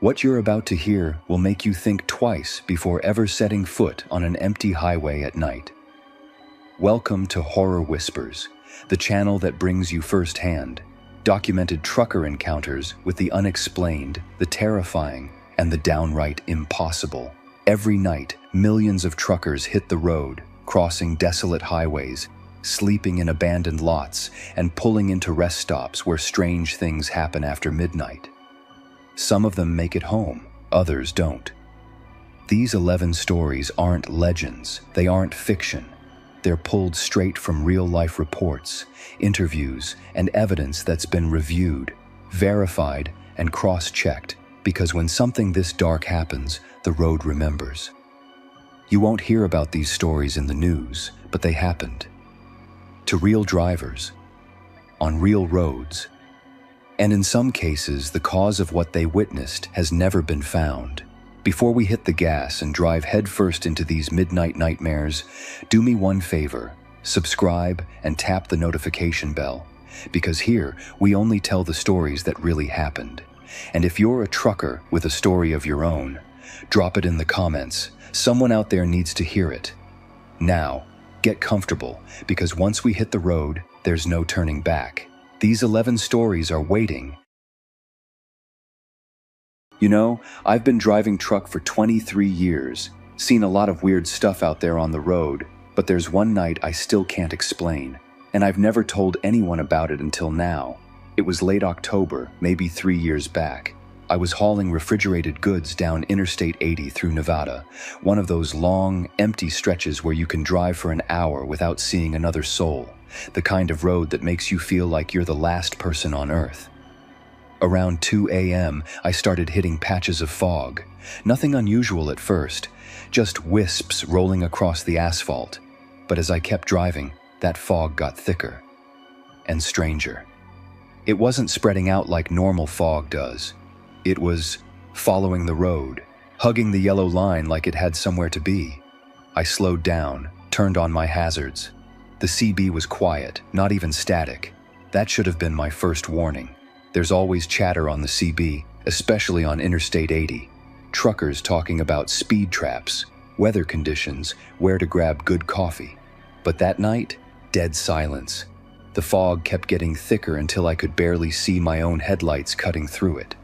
What you're about to hear will make you think twice before ever setting foot on an empty highway at night. Welcome to Horror Whispers, the channel that brings you firsthand documented trucker encounters with the unexplained, the terrifying, and the downright impossible. Every night, millions of truckers hit the road, crossing desolate highways, sleeping in abandoned lots, and pulling into rest stops where strange things happen after midnight. Some of them make it home, others don't. These 11 stories aren't legends, they aren't fiction. They're pulled straight from real-life reports, interviews, and evidence that's been reviewed, verified, and cross-checked, because when something this dark happens, the road remembers. You won't hear about these stories in the news, but they happened. To real drivers, on real roads, and in some cases, the cause of what they witnessed has never been found. Before we hit the gas and drive headfirst into these midnight nightmares, do me one favor, subscribe and tap the notification bell, because here we only tell the stories that really happened. And if you're a trucker with a story of your own, drop it in the comments. Someone out there needs to hear it. Now, get comfortable, because once we hit the road, there's no turning back. These 11 stories are waiting. You know, I've been driving truck for 23 years, seen a lot of weird stuff out there on the road, but there's one night I still can't explain, and I've never told anyone about it until now. It was late October, maybe 3 years back. I was hauling refrigerated goods down Interstate 80 through Nevada, one of those long, empty stretches where you can drive for an hour without seeing another soul, the kind of road that makes you feel like you're the last person on Earth. Around 2 a.m., I started hitting patches of fog. Nothing unusual at first, just wisps rolling across the asphalt. But as I kept driving, that fog got thicker and stranger. It wasn't spreading out like normal fog does. It was following the road, hugging the yellow line like it had somewhere to be. I slowed down, turned on my hazards. The CB was quiet, not even static. That should have been my first warning. There's always chatter on the CB, especially on Interstate 80. Truckers talking about speed traps, weather conditions, where to grab good coffee. But that night, dead silence. The fog kept getting thicker until I could barely see my own headlights cutting through it.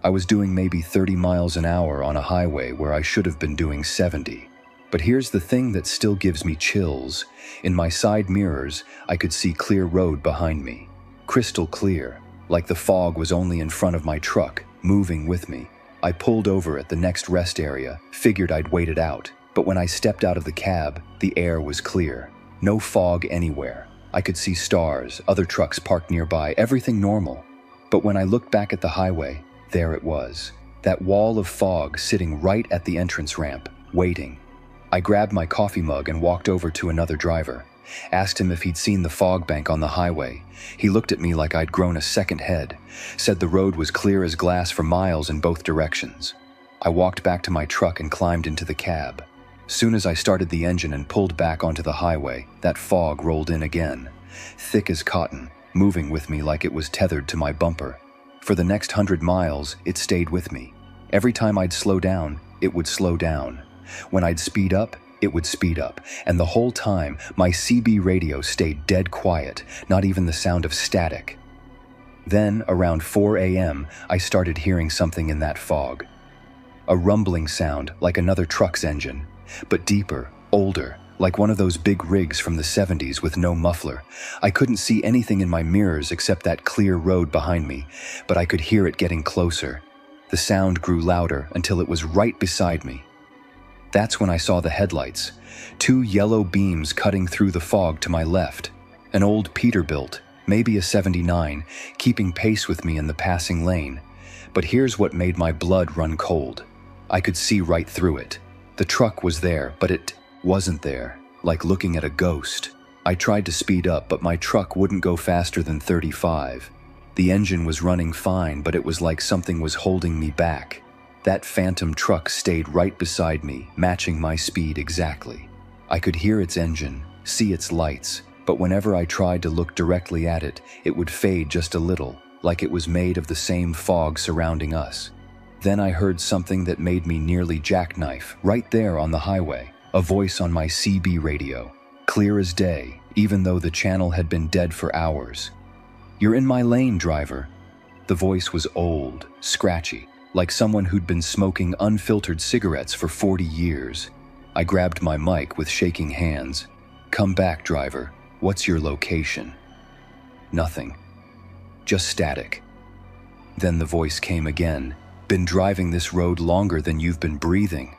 I was doing maybe 30 miles an hour on a highway where I should have been doing 70. But here's the thing that still gives me chills. In my side mirrors, I could see clear road behind me. Crystal clear. Like the fog was only in front of my truck, moving with me. I pulled over at the next rest area, figured I'd wait it out. But when I stepped out of the cab, the air was clear. No fog anywhere. I could see stars, other trucks parked nearby, everything normal. But when I looked back at the highway, there it was. That wall of fog sitting right at the entrance ramp, waiting. I grabbed my coffee mug and walked over to another driver. Asked him if he'd seen the fog bank on the highway. He looked at me like I'd grown a second head, said the road was clear as glass for miles in both directions. I walked back to my truck and climbed into the cab. Soon as I started the engine and pulled back onto the highway, that fog rolled in again, thick as cotton, moving with me like it was tethered to my bumper. For the next 100 miles, it stayed with me. Every time I'd slow down, it would slow down. When I'd speed up, it would speed up, and the whole time, my CB radio stayed dead quiet, not even the sound of static. Then, around 4 a.m., I started hearing something in that fog. A rumbling sound like another truck's engine, but deeper, older, like one of those big rigs from the 70s with no muffler. I couldn't see anything in my mirrors except that clear road behind me, but I could hear it getting closer. The sound grew louder until it was right beside me. That's when I saw the headlights, 2 yellow beams cutting through the fog to my left. An old Peterbilt, maybe a 79, keeping pace with me in the passing lane. But here's what made my blood run cold. I could see right through it. The truck was there, but it wasn't there, like looking at a ghost. I tried to speed up, but my truck wouldn't go faster than 35. The engine was running fine, but it was like something was holding me back. That phantom truck stayed right beside me, matching my speed exactly. I could hear its engine, see its lights, but whenever I tried to look directly at it, it would fade just a little, like it was made of the same fog surrounding us. Then I heard something that made me nearly jackknife, right there on the highway, a voice on my CB radio, clear as day, even though the channel had been dead for hours. "You're in my lane, driver." The voice was old, scratchy, like someone who'd been smoking unfiltered cigarettes for 40 years. I grabbed my mic with shaking hands. "Come back, driver. What's your location?" Nothing. Just static. Then the voice came again. "Been driving this road longer than you've been breathing.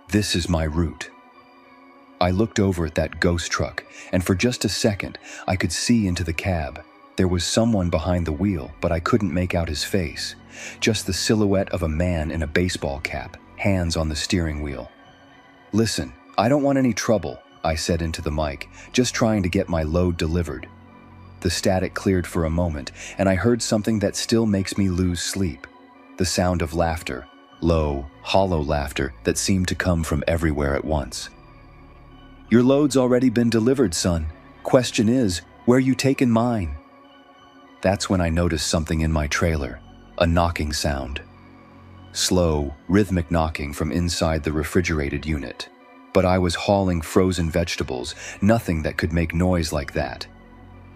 This is my route." I looked over at that ghost truck, and for just a second, I could see into the cab. There was someone behind the wheel, but I couldn't make out his face. Just the silhouette of a man in a baseball cap, hands on the steering wheel. "Listen, I don't want any trouble," I said into the mic, "just trying to get my load delivered." The static cleared for a moment, and I heard something that still makes me lose sleep. The sound of laughter, low, hollow laughter that seemed to come from everywhere at once. "Your load's already been delivered, son. Question is, where you taking mine?" That's when I noticed something in my trailer, a knocking sound. Slow, rhythmic knocking from inside the refrigerated unit. But I was hauling frozen vegetables, nothing that could make noise like that.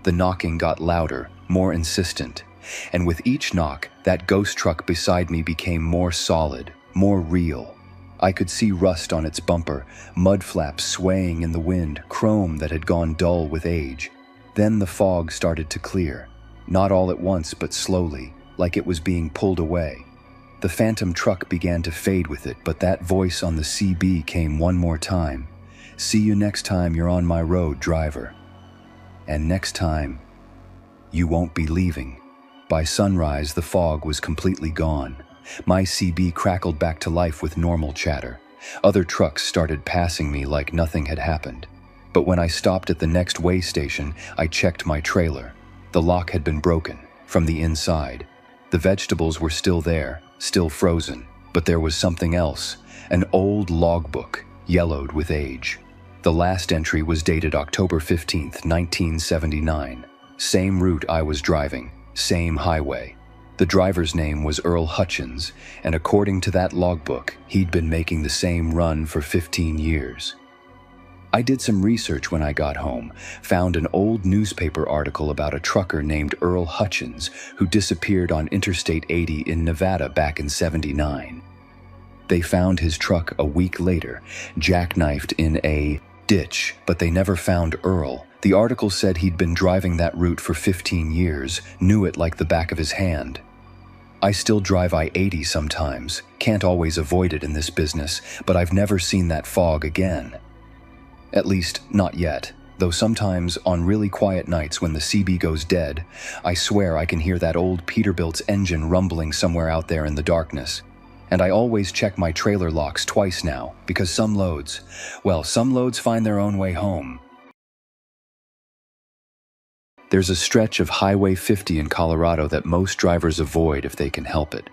The knocking got louder, more insistent, and with each knock, that ghost truck beside me became more solid, more real. I could see rust on its bumper, mud flaps swaying in the wind, chrome that had gone dull with age. Then the fog started to clear, not all at once but slowly, like it was being pulled away. The phantom truck began to fade with it, but that voice on the CB came one more time. "See you next time you're on my road, driver. And next time, you won't be leaving." By sunrise, the fog was completely gone. My CB crackled back to life with normal chatter. Other trucks started passing me like nothing had happened. But when I stopped at the next way station, I checked my trailer. The lock had been broken from the inside. The vegetables were still there, still frozen, but there was something else, an old logbook, yellowed with age. The last entry was dated October 15th, 1979. Same route I was driving, same highway. The driver's name was Earl Hutchins, and according to that logbook, he'd been making the same run for 15 years. I did some research when I got home, found an old newspaper article about a trucker named Earl Hutchins who disappeared on Interstate 80 in Nevada back in '79. They found his truck a week later, jackknifed in a ditch, but they never found Earl. The article said he'd been driving that route for 15 years, knew it like the back of his hand. I still drive I-80 sometimes, can't always avoid it in this business, but I've never seen that fog again. At least, not yet, though sometimes on really quiet nights when the CB goes dead, I swear I can hear that old Peterbilt's engine rumbling somewhere out there in the darkness. And I always check my trailer locks twice now, because some loads find their own way home. There's a stretch of Highway 50 in Colorado that most drivers avoid if they can help it.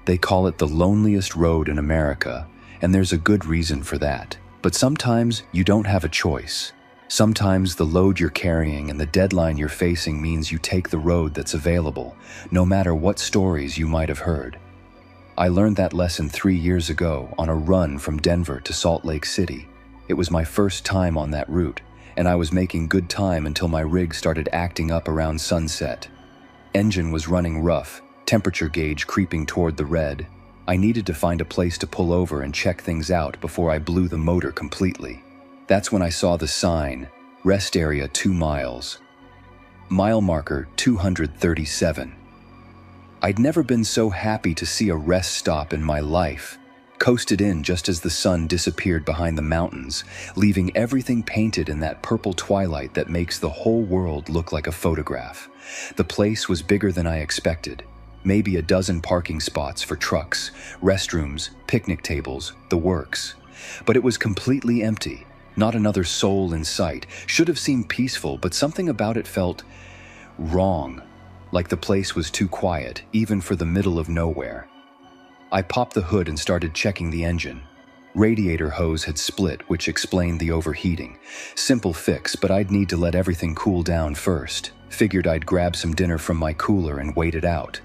They call it the loneliest road in America, and there's a good reason for that. But sometimes you don't have a choice. Sometimes the load you're carrying and the deadline you're facing means you take the road that's available, no matter what stories you might have heard. I learned that lesson 3 years ago on a run from Denver to Salt Lake City. It was my first time on that route, and I was making good time until my rig started acting up around sunset. Engine was running rough, temperature gauge creeping toward the red. I needed to find a place to pull over and check things out before I blew the motor completely. That's when I saw the sign, rest area 2 miles. Mile marker 237. I'd never been so happy to see a rest stop in my life. Coasted in just as the sun disappeared behind the mountains, leaving everything painted in that purple twilight that makes the whole world look like a photograph. The place was bigger than I expected. Maybe a dozen parking spots for trucks, restrooms, picnic tables, the works. But it was completely empty, not another soul in sight. Should have seemed peaceful, but something about it felt wrong, like the place was too quiet, even for the middle of nowhere. I popped the hood and started checking the engine. Radiator hose had split, which explained the overheating. Simple fix, but I'd need to let everything cool down first. Figured I'd grab some dinner from my cooler and wait it out.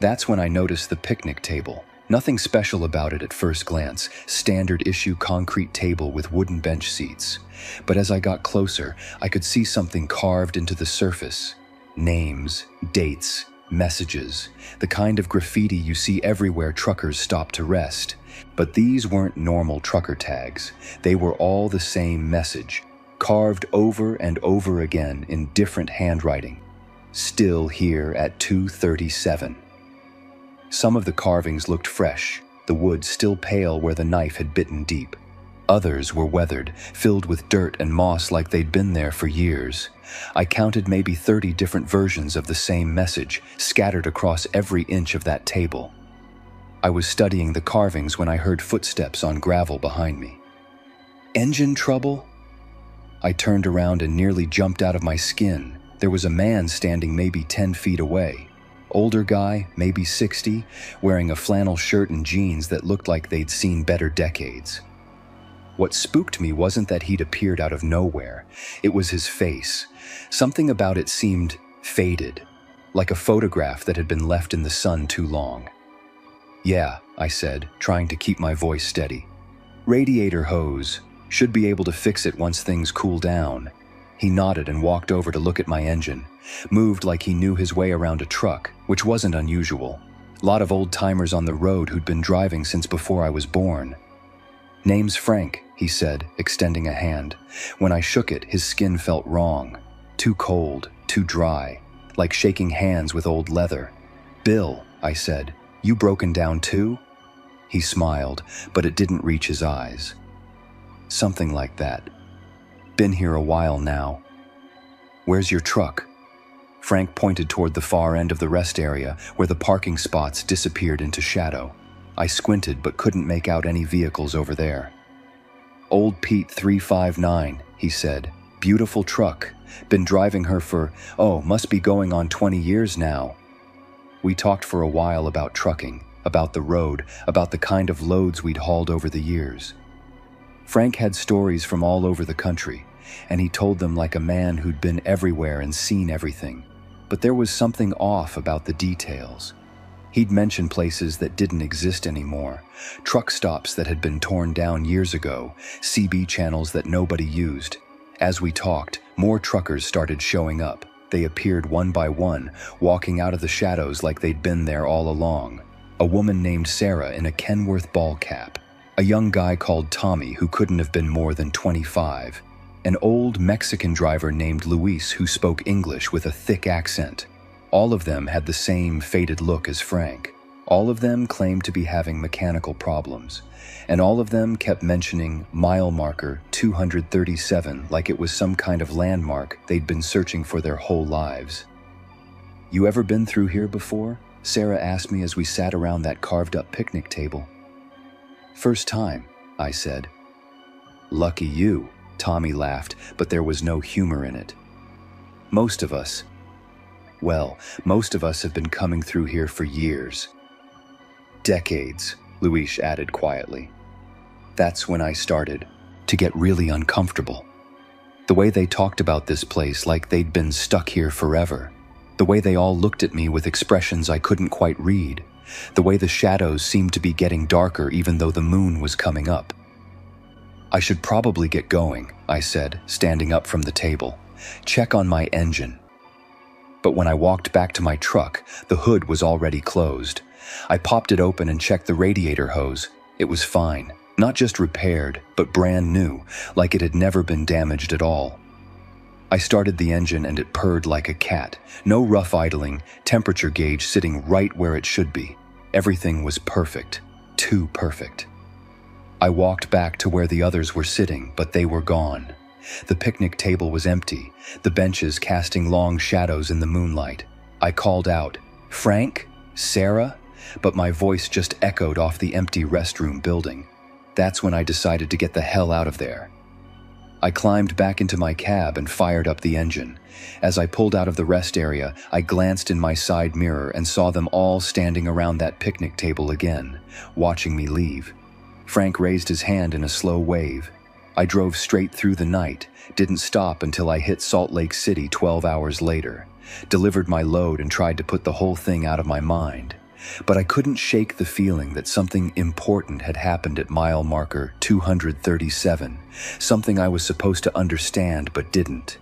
That's when I noticed the picnic table, Nothing special about it at first glance, standard issue concrete table with wooden bench seats. But as I got closer, I could see something carved into the surface. Names, dates, messages, the kind of graffiti you see everywhere truckers stop to rest. But these weren't normal trucker tags. They were all the same message, carved over and over again in different handwriting. Still here at 2:37. Some of the carvings looked fresh, the wood still pale where the knife had bitten deep. Others were weathered, filled with dirt and moss like they'd been there for years. I counted maybe 30 different versions of the same message, scattered across every inch of that table. I was studying the carvings when I heard footsteps on gravel behind me. Engine trouble? I turned around and nearly jumped out of my skin. There was a man standing maybe 10 feet away. Older guy, maybe 60, wearing a flannel shirt and jeans that looked like they'd seen better decades. What spooked me wasn't that he'd appeared out of nowhere. It was his face. Something about it seemed faded, like a photograph that had been left in the sun too long. "Yeah," I said, trying to keep my voice steady. "Radiator hose. Should be able to fix it once things cool down." He nodded and walked over to look at my engine. Moved like he knew his way around a truck, which wasn't unusual. A lot of old-timers on the road who'd been driving since before I was born. "Name's Frank," he said, extending a hand. When I shook it, his skin felt wrong. Too cold, too dry, like shaking hands with old leather. "Bill," I said, "you broken down too?" He smiled, but it didn't reach his eyes. "Something like that. Been here a while now." "Where's your truck?" Frank pointed toward the far end of the rest area, where the parking spots disappeared into shadow. I squinted but couldn't make out any vehicles over there. "Old Pete 359, he said. "Beautiful truck. Been driving her for, must be going on 20 years now." We talked for a while about trucking, about the road, about the kind of loads we'd hauled over the years. Frank had stories from all over the country, and he told them like a man who'd been everywhere and seen everything. But there was something off about the details. He'd mention places that didn't exist anymore, truck stops that had been torn down years ago, CB channels that nobody used. As we talked, more truckers started showing up. They appeared one by one, walking out of the shadows like they'd been there all along. A woman named Sarah in a Kenworth ball cap. A young guy called Tommy who couldn't have been more than 25. An old Mexican driver named Luis who spoke English with a thick accent. All of them had the same faded look as Frank. All of them claimed to be having mechanical problems. And all of them kept mentioning mile marker 237 like it was some kind of landmark they'd been searching for their whole lives. "You ever been through here before?" Sarah asked me as we sat around that carved-up picnic table. "First time," I said. "Lucky you," Tommy laughed, but there was no humor in it. Most of us have been coming through here for years." "Decades," Luis added quietly. "That's when I started to get really uncomfortable. The way they talked about this place like they'd been stuck here forever. The way they all looked at me with expressions I couldn't quite read. The way the shadows seemed to be getting darker even though the moon was coming up." "I should probably get going," I said, standing up from the table. "Check on my engine." But when I walked back to my truck, the hood was already closed. I popped it open and checked the radiator hose. It was fine. Not just repaired, but brand new, like it had never been damaged at all. I started the engine and it purred like a cat. No rough idling, temperature gauge sitting right where it should be. Everything was perfect. Too perfect. I walked back to where the others were sitting, but they were gone. The picnic table was empty, the benches casting long shadows in the moonlight. I called out, "Frank? Sarah?" But my voice just echoed off the empty restroom building. That's when I decided to get the hell out of there. I climbed back into my cab and fired up the engine. As I pulled out of the rest area, I glanced in my side mirror and saw them all standing around that picnic table again, watching me leave. Frank raised his hand in a slow wave. I drove straight through the night, didn't stop until I hit Salt Lake City 12 hours later, delivered my load and tried to put the whole thing out of my mind. but I couldn't shake the feeling that something important had happened at mile marker 237, something I was supposed to understand but didn't.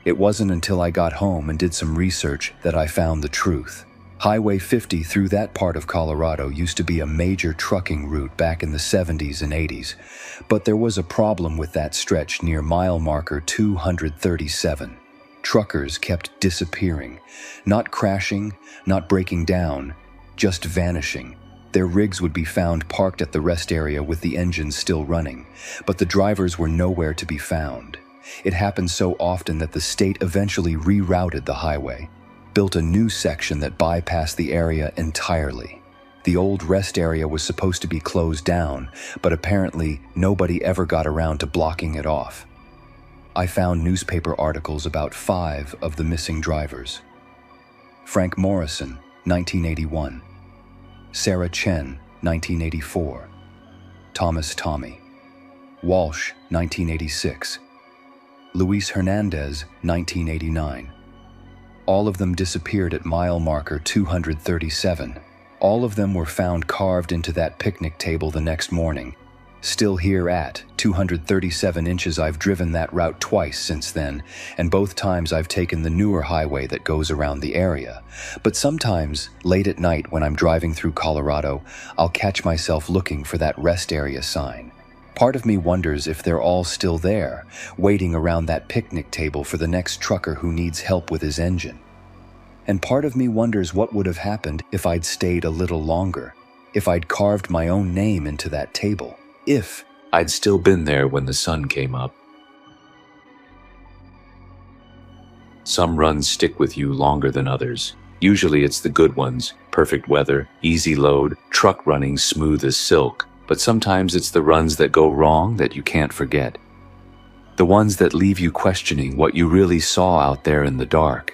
It wasn't until I got home and did some research that I found the truth. Highway 50 through that part of Colorado used to be a major trucking route back in the 70s and 80s, but there was a problem with that stretch near mile marker 237. Truckers kept disappearing, not crashing, not breaking down, just vanishing. Their rigs would be found parked at the rest area with the engines still running, but the drivers were nowhere to be found. It happened so often that the state eventually rerouted the highway, built a new section that bypassed the area entirely. The old rest area was supposed to be closed down, but apparently nobody ever got around to blocking it off. I found newspaper articles about 5 of the missing drivers. Frank Morrison, 1981. Sarah Chen, 1984. Thomas Tommy. Walsh, 1986. Luis Hernandez, 1989. All of them disappeared at mile marker 237. All of them were found carved into that picnic table the next morning. Still here at 237 inches. I've driven that route twice since then, and both times I've taken the newer highway that goes around the area. But sometimes, late at night when I'm driving through Colorado, I'll catch myself looking for that rest area sign. Part of me wonders if they're all still there, waiting around that picnic table for the next trucker who needs help with his engine. And part of me wonders what would have happened if I'd stayed a little longer, if I'd carved my own name into that table, if I'd still been there when the sun came up. Some runs stick with you longer than others. Usually it's the good ones, perfect weather, easy load, truck running smooth as silk. But sometimes it's the runs that go wrong that you can't forget. The ones that leave you questioning what you really saw out there in the dark.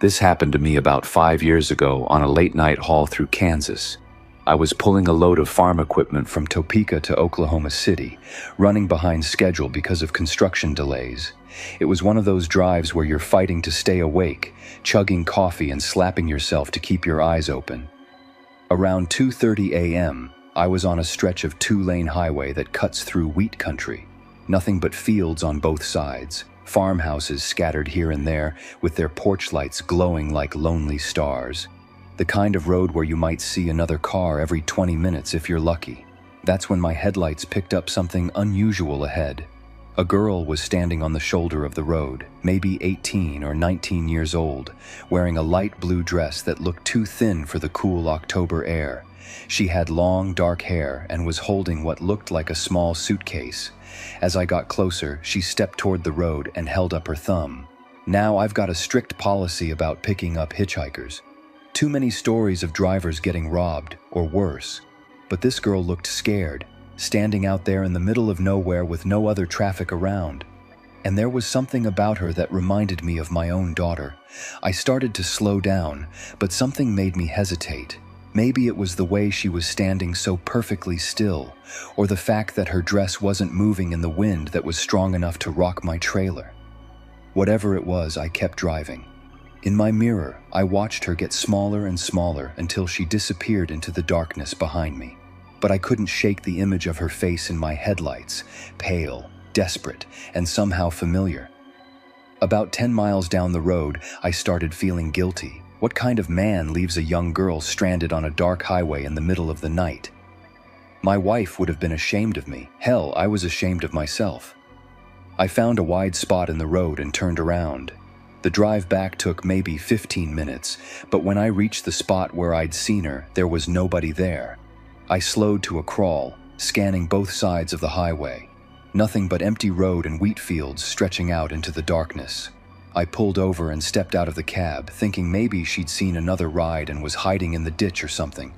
This happened to me about 5 years ago on a late-night haul through Kansas. I was pulling a load of farm equipment from Topeka to Oklahoma City, running behind schedule because of construction delays. It was one of those drives where you're fighting to stay awake, chugging coffee and slapping yourself to keep your eyes open. Around 2:30 a.m., I was on a stretch of 2-lane highway that cuts through wheat country. Nothing but fields on both sides, farmhouses scattered here and there with their porch lights glowing like lonely stars. The kind of road where you might see another car every 20 minutes if you're lucky. That's when my headlights picked up something unusual ahead. A girl was standing on the shoulder of the road, maybe 18 or 19 years old, wearing a light blue dress that looked too thin for the cool October air. She had long, dark hair and was holding what looked like a small suitcase. As I got closer, she stepped toward the road and held up her thumb. Now I've got a strict policy about picking up hitchhikers. Too many stories of drivers getting robbed, or worse. But this girl looked scared, standing out there in the middle of nowhere with no other traffic around. And there was something about her that reminded me of my own daughter. I started to slow down, but something made me hesitate. Maybe it was the way she was standing so perfectly still, or the fact that her dress wasn't moving in the wind that was strong enough to rock my trailer. Whatever it was, I kept driving. In my mirror, I watched her get smaller and smaller until she disappeared into the darkness behind me. But I couldn't shake the image of her face in my headlights, pale, desperate, and somehow familiar. About 10 miles down the road, I started feeling guilty. What kind of man leaves a young girl stranded on a dark highway in the middle of the night? My wife would have been ashamed of me. Hell, I was ashamed of myself. I found a wide spot in the road and turned around. The drive back took maybe 15 minutes, but when I reached the spot where I'd seen her, there was nobody there. I slowed to a crawl, scanning both sides of the highway. Nothing but empty road and wheat fields stretching out into the darkness. I pulled over and stepped out of the cab, thinking maybe she'd seen another ride and was hiding in the ditch or something.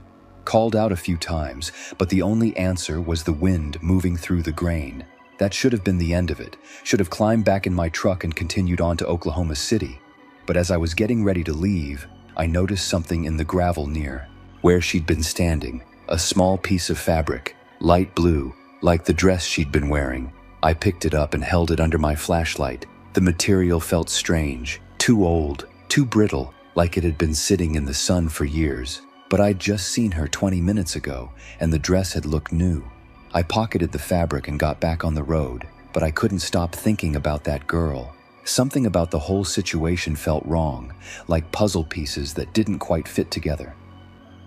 Called out a few times, but the only answer was the wind moving through the grain. That should have been the end of it. Should have climbed back in my truck and continued on to Oklahoma City. But as I was getting ready to leave, I noticed something in the gravel near where she'd been standing. A small piece of fabric, light blue, like the dress she'd been wearing. I picked it up and held it under my flashlight. The material felt strange, too old, too brittle, like it had been sitting in the sun for years. but I'd just seen her 20 minutes ago, and the dress had looked new. I pocketed the fabric and got back on the road, but I couldn't stop thinking about that girl. Something about the whole situation felt wrong, like puzzle pieces that didn't quite fit together.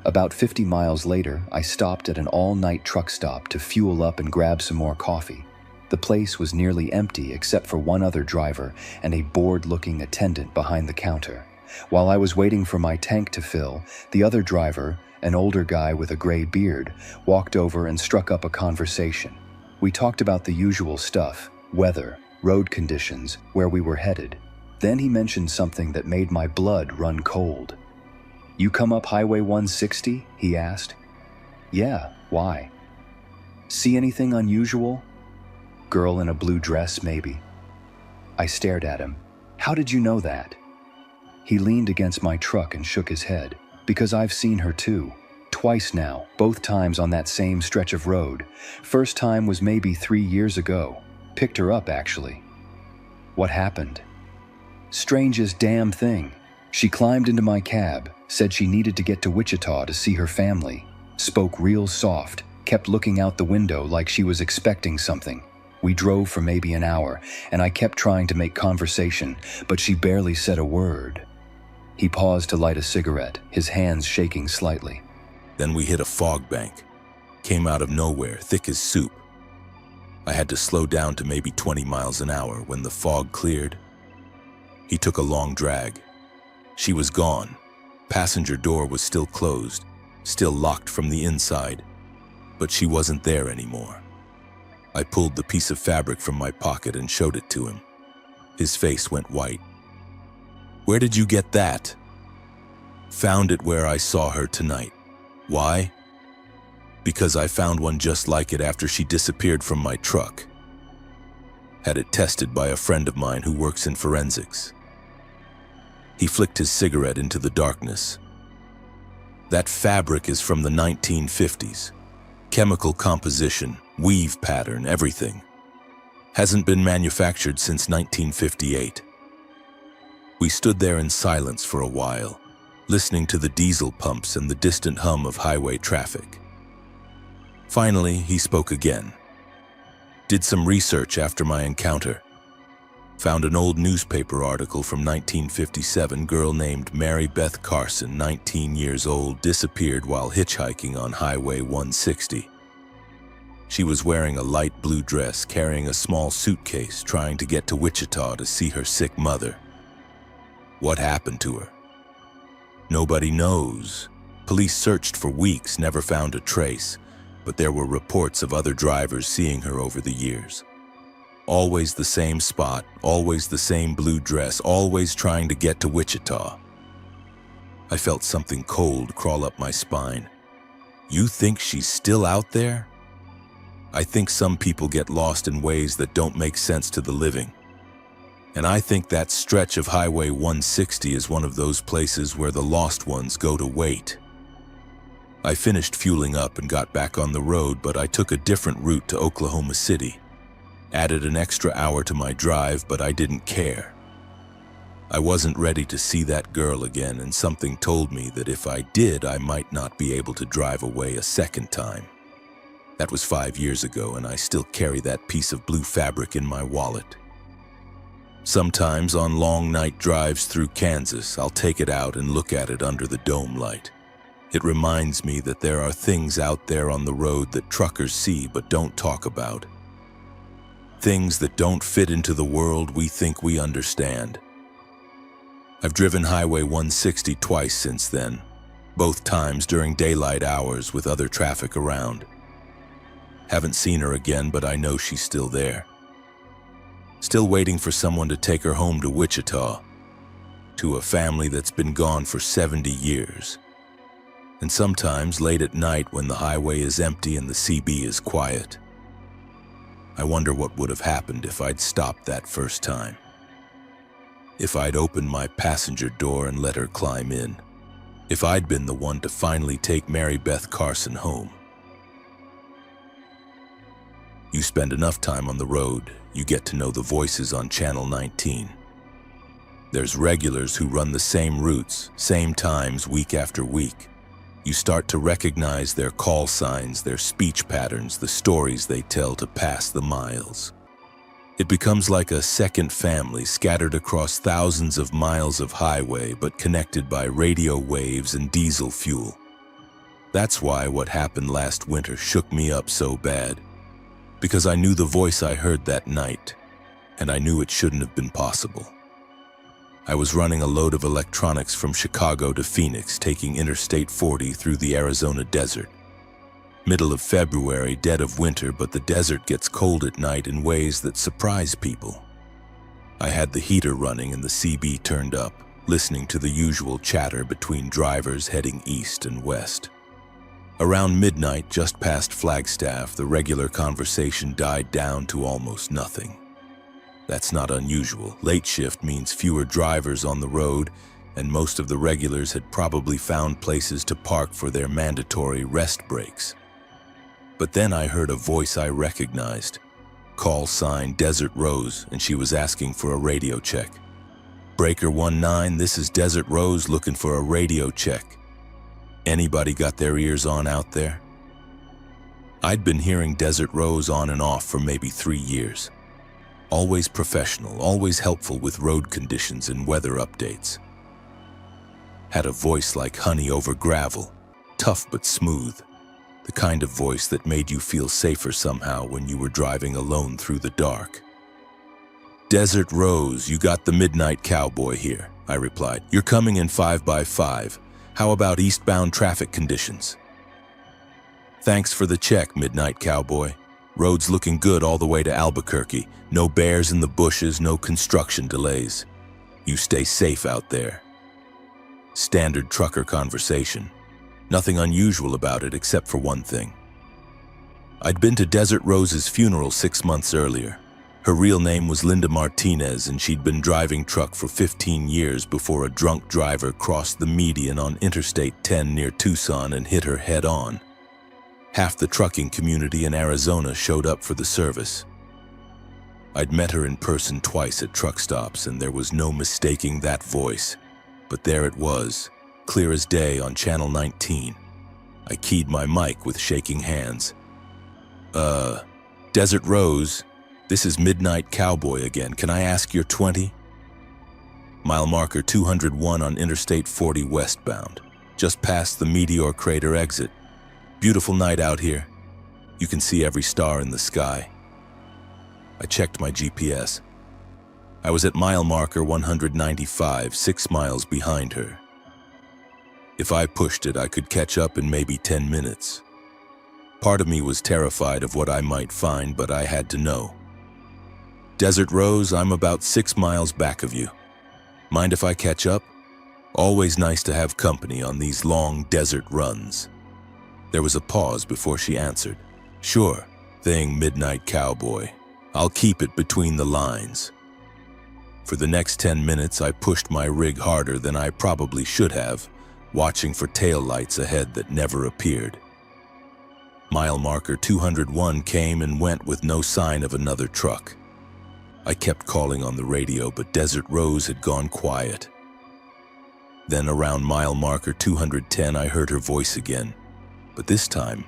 About 50 miles later, I stopped at an all-night truck stop to fuel up and grab some more coffee. The place was nearly empty except for one other driver and a bored-looking attendant behind the counter. While I was waiting for my tank to fill, the other driver, an older guy with a gray beard, walked over and struck up a conversation. We talked about the usual stuff: weather, road conditions, where we were headed. Then he mentioned something that made my blood run cold. "You come up Highway 160?" he asked. "Yeah, why?" "See anything unusual? Girl in a blue dress, maybe?" I stared at him. "How did you know that?" He leaned against my truck and shook his head. "Because I've seen her too. Twice now, both times on that same stretch of road. First time was maybe 3 years ago. Picked her up, actually." "What happened?" "Strangest damn thing. She climbed into my cab, said she needed to get to Wichita to see her family. Spoke real soft, kept looking out the window like she was expecting something. We drove for maybe an hour, and I kept trying to make conversation, but she barely said a word." He paused to light a cigarette, his hands shaking slightly. "Then we hit a fog bank. Came out of nowhere, thick as soup. I had to slow down to maybe 20 miles an hour. When the fog cleared, he took a long drag. She was gone. Passenger door was still closed, still locked from the inside, but she wasn't there anymore." I pulled the piece of fabric from my pocket and showed it to him. His face went white. "Where did you get that?" "Found it where I saw her tonight." "Why?" "Because I found one just like it after she disappeared from my truck. Had it tested by a friend of mine who works in forensics." He flicked his cigarette into the darkness. "That fabric is from the 1950s. Chemical composition, weave pattern, everything. Hasn't been manufactured since 1958. We stood there in silence for a while, listening to the diesel pumps and the distant hum of highway traffic. Finally, he spoke again. "Did some research after my encounter. Found an old newspaper article from 1957. Girl named Mary Beth Carson, 19 years old, disappeared while hitchhiking on Highway 160. She was wearing a light blue dress, carrying a small suitcase, trying to get to Wichita to see her sick mother. What happened to her? Nobody knows. Police searched for weeks, never found a trace, but there were reports of other drivers seeing her over the years. Always the same spot, always the same blue dress, always trying to get to Wichita." I felt something cold crawl up my spine. "You think she's still out there?" "I think some people get lost in ways that don't make sense to the living. And I think that stretch of Highway 160 is one of those places where the lost ones go to wait." I finished fueling up and got back on the road, but I took a different route to Oklahoma City. Added an extra hour to my drive, but I didn't care. I wasn't ready to see that girl again, and something told me that if I did, I might not be able to drive away a second time. That was 5 years ago, and I still carry that piece of blue fabric in my wallet. Sometimes on long night drives through Kansas, I'll take it out and look at it under the dome light. It reminds me that there are things out there on the road that truckers see but don't talk about. Things that don't fit into the world we think we understand. I've driven Highway 160 twice since then, both times during daylight hours with other traffic around. Haven't seen her again, but I know she's still there. Still waiting for someone to take her home to Wichita, to a family that's been gone for 70 years. And sometimes late at night when the highway is empty and the CB is quiet, I wonder what would have happened if I'd stopped that first time. If I'd opened my passenger door and let her climb in. If I'd been the one to finally take Mary Beth Carson home. You spend enough time on the road, you get to know the voices on Channel 19. There's regulars who run the same routes, same times week after week. You start to recognize their call signs, their speech patterns, the stories they tell to pass the miles. It becomes like a second family scattered across thousands of miles of highway but connected by radio waves and diesel fuel. That's why what happened last winter shook me up so bad. Because I knew the voice I heard that night, and I knew it shouldn't have been possible. I was running a load of electronics from Chicago to Phoenix, taking Interstate 40 through the Arizona desert. Middle of February, dead of winter, but the desert gets cold at night in ways that surprise people. I had the heater running and the CB turned up, listening to the usual chatter between drivers heading east and west. Around midnight, just past Flagstaff, the regular conversation died down to almost nothing. That's not unusual. Late shift means fewer drivers on the road, and most of the regulars had probably found places to park for their mandatory rest breaks. But then I heard a voice I recognized. Call sign Desert Rose, and she was asking for a radio check. Breaker 19, this is Desert Rose looking for a radio check. Anybody got their ears on out there? I'd been hearing Desert Rose on and off for maybe 3 years. Always professional, always helpful with road conditions and weather updates. Had a voice like honey over gravel, tough but smooth. The kind of voice that made you feel safer somehow when you were driving alone through the dark. Desert Rose, you got the Midnight Cowboy here, I replied. You're coming in 5x5. How about eastbound traffic conditions? Thanks for the check, Midnight Cowboy. Road's looking good all the way to Albuquerque. No bears in the bushes, no construction delays. You stay safe out there. Standard trucker conversation. Nothing unusual about it except for one thing. I'd been to Desert Rose's funeral 6 months earlier. Her real name was Linda Martinez, and she'd been driving truck for 15 years before a drunk driver crossed the median on Interstate 10 near Tucson and hit her head on. Half the trucking community in Arizona showed up for the service. I'd met her in person twice at truck stops, and there was no mistaking that voice. But there it was, clear as day on Channel 19. I keyed my mic with shaking hands. Desert Rose, this is Midnight Cowboy again. Can I ask your 20? Mile marker 201 on Interstate 40 westbound, just past the Meteor Crater exit. Beautiful night out here. You can see every star in the sky. I checked my GPS. I was at mile marker 195, 6 miles behind her. If I pushed it, I could catch up in maybe 10 minutes. Part of me was terrified of what I might find, but I had to know. Desert Rose, I'm about 6 miles back of you. Mind if I catch up? Always nice to have company on these long desert runs. There was a pause before she answered. Sure thing, Midnight Cowboy. I'll keep it between the lines. For the next 10 minutes, I pushed my rig harder than I probably should have, watching for taillights ahead that never appeared. Mile marker 201 came and went with no sign of another truck. I kept calling on the radio, but Desert Rose had gone quiet. Then around mile marker 210, I heard her voice again. But this time,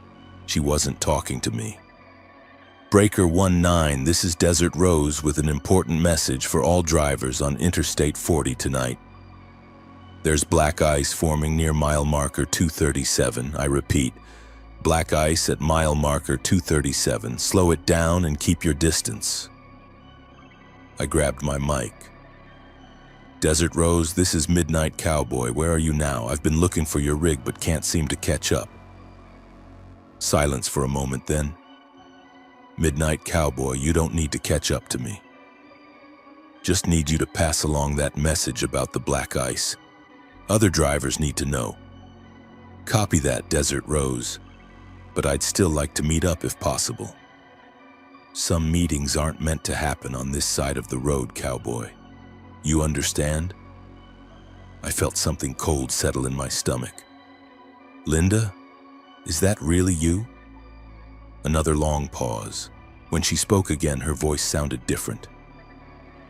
she wasn't talking to me. Breaker 19, this is Desert Rose with an important message for all drivers on Interstate 40 tonight. There's black ice forming near mile marker 237. I repeat, black ice at mile marker 237. Slow it down and keep your distance. I grabbed my mic. Desert Rose, this is Midnight Cowboy. Where are you now? I've been looking for your rig but can't seem to catch up. Silence for a moment then. Midnight Cowboy, you don't need to catch up to me. Just need you to pass along that message about the black ice. Other drivers need to know. Copy that, Desert Rose. But I'd still like to meet up if possible. Some meetings aren't meant to happen on this side of the road, Cowboy. You understand? I felt something cold settle in my stomach. Linda? Is that really you? Another long pause. When she spoke again, her voice sounded different.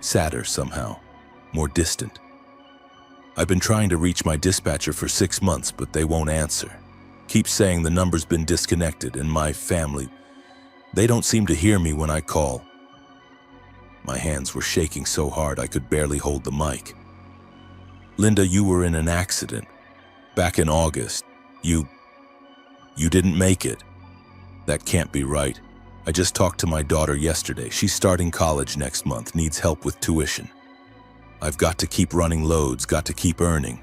Sadder somehow, more distant. I've been trying to reach my dispatcher for 6 months, but they won't answer. Keeps saying the number's been disconnected and my family, they don't seem to hear me when I call. My hands were shaking so hard I could barely hold the mic. Linda, you were in an accident. Back in August. You didn't make it. That can't be right. I just talked to my daughter yesterday. She's starting college next month, needs help with tuition. I've got to keep running loads, got to keep earning.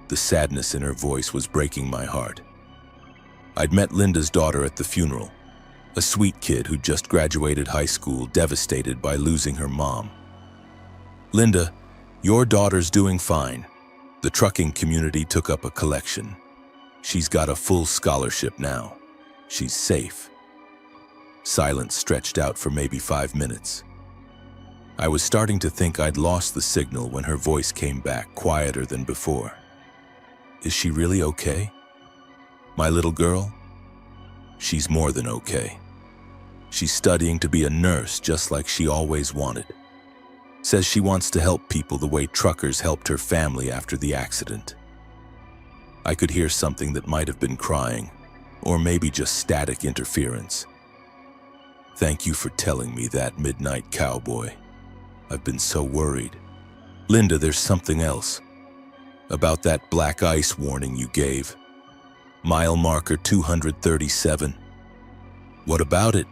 The sadness in her voice was breaking my heart. I'd met Linda's daughter at the funeral, a sweet kid who'd just graduated high school, devastated by losing her mom. Linda, your daughter's doing fine. The trucking community took up a collection. She's got a full scholarship now. She's safe. Silence stretched out for maybe 5 minutes. I was starting to think I'd lost the signal when her voice came back, quieter than before. Is she really okay? My little girl? She's more than okay. She's studying to be a nurse just like she always wanted. Says she wants to help people the way truckers helped her family after the accident. I could hear something that might have been crying, or maybe just static interference. Thank you for telling me that, Midnight Cowboy. I've been so worried. Linda, there's something else. About that black ice warning you gave. Mile marker 237. What about it?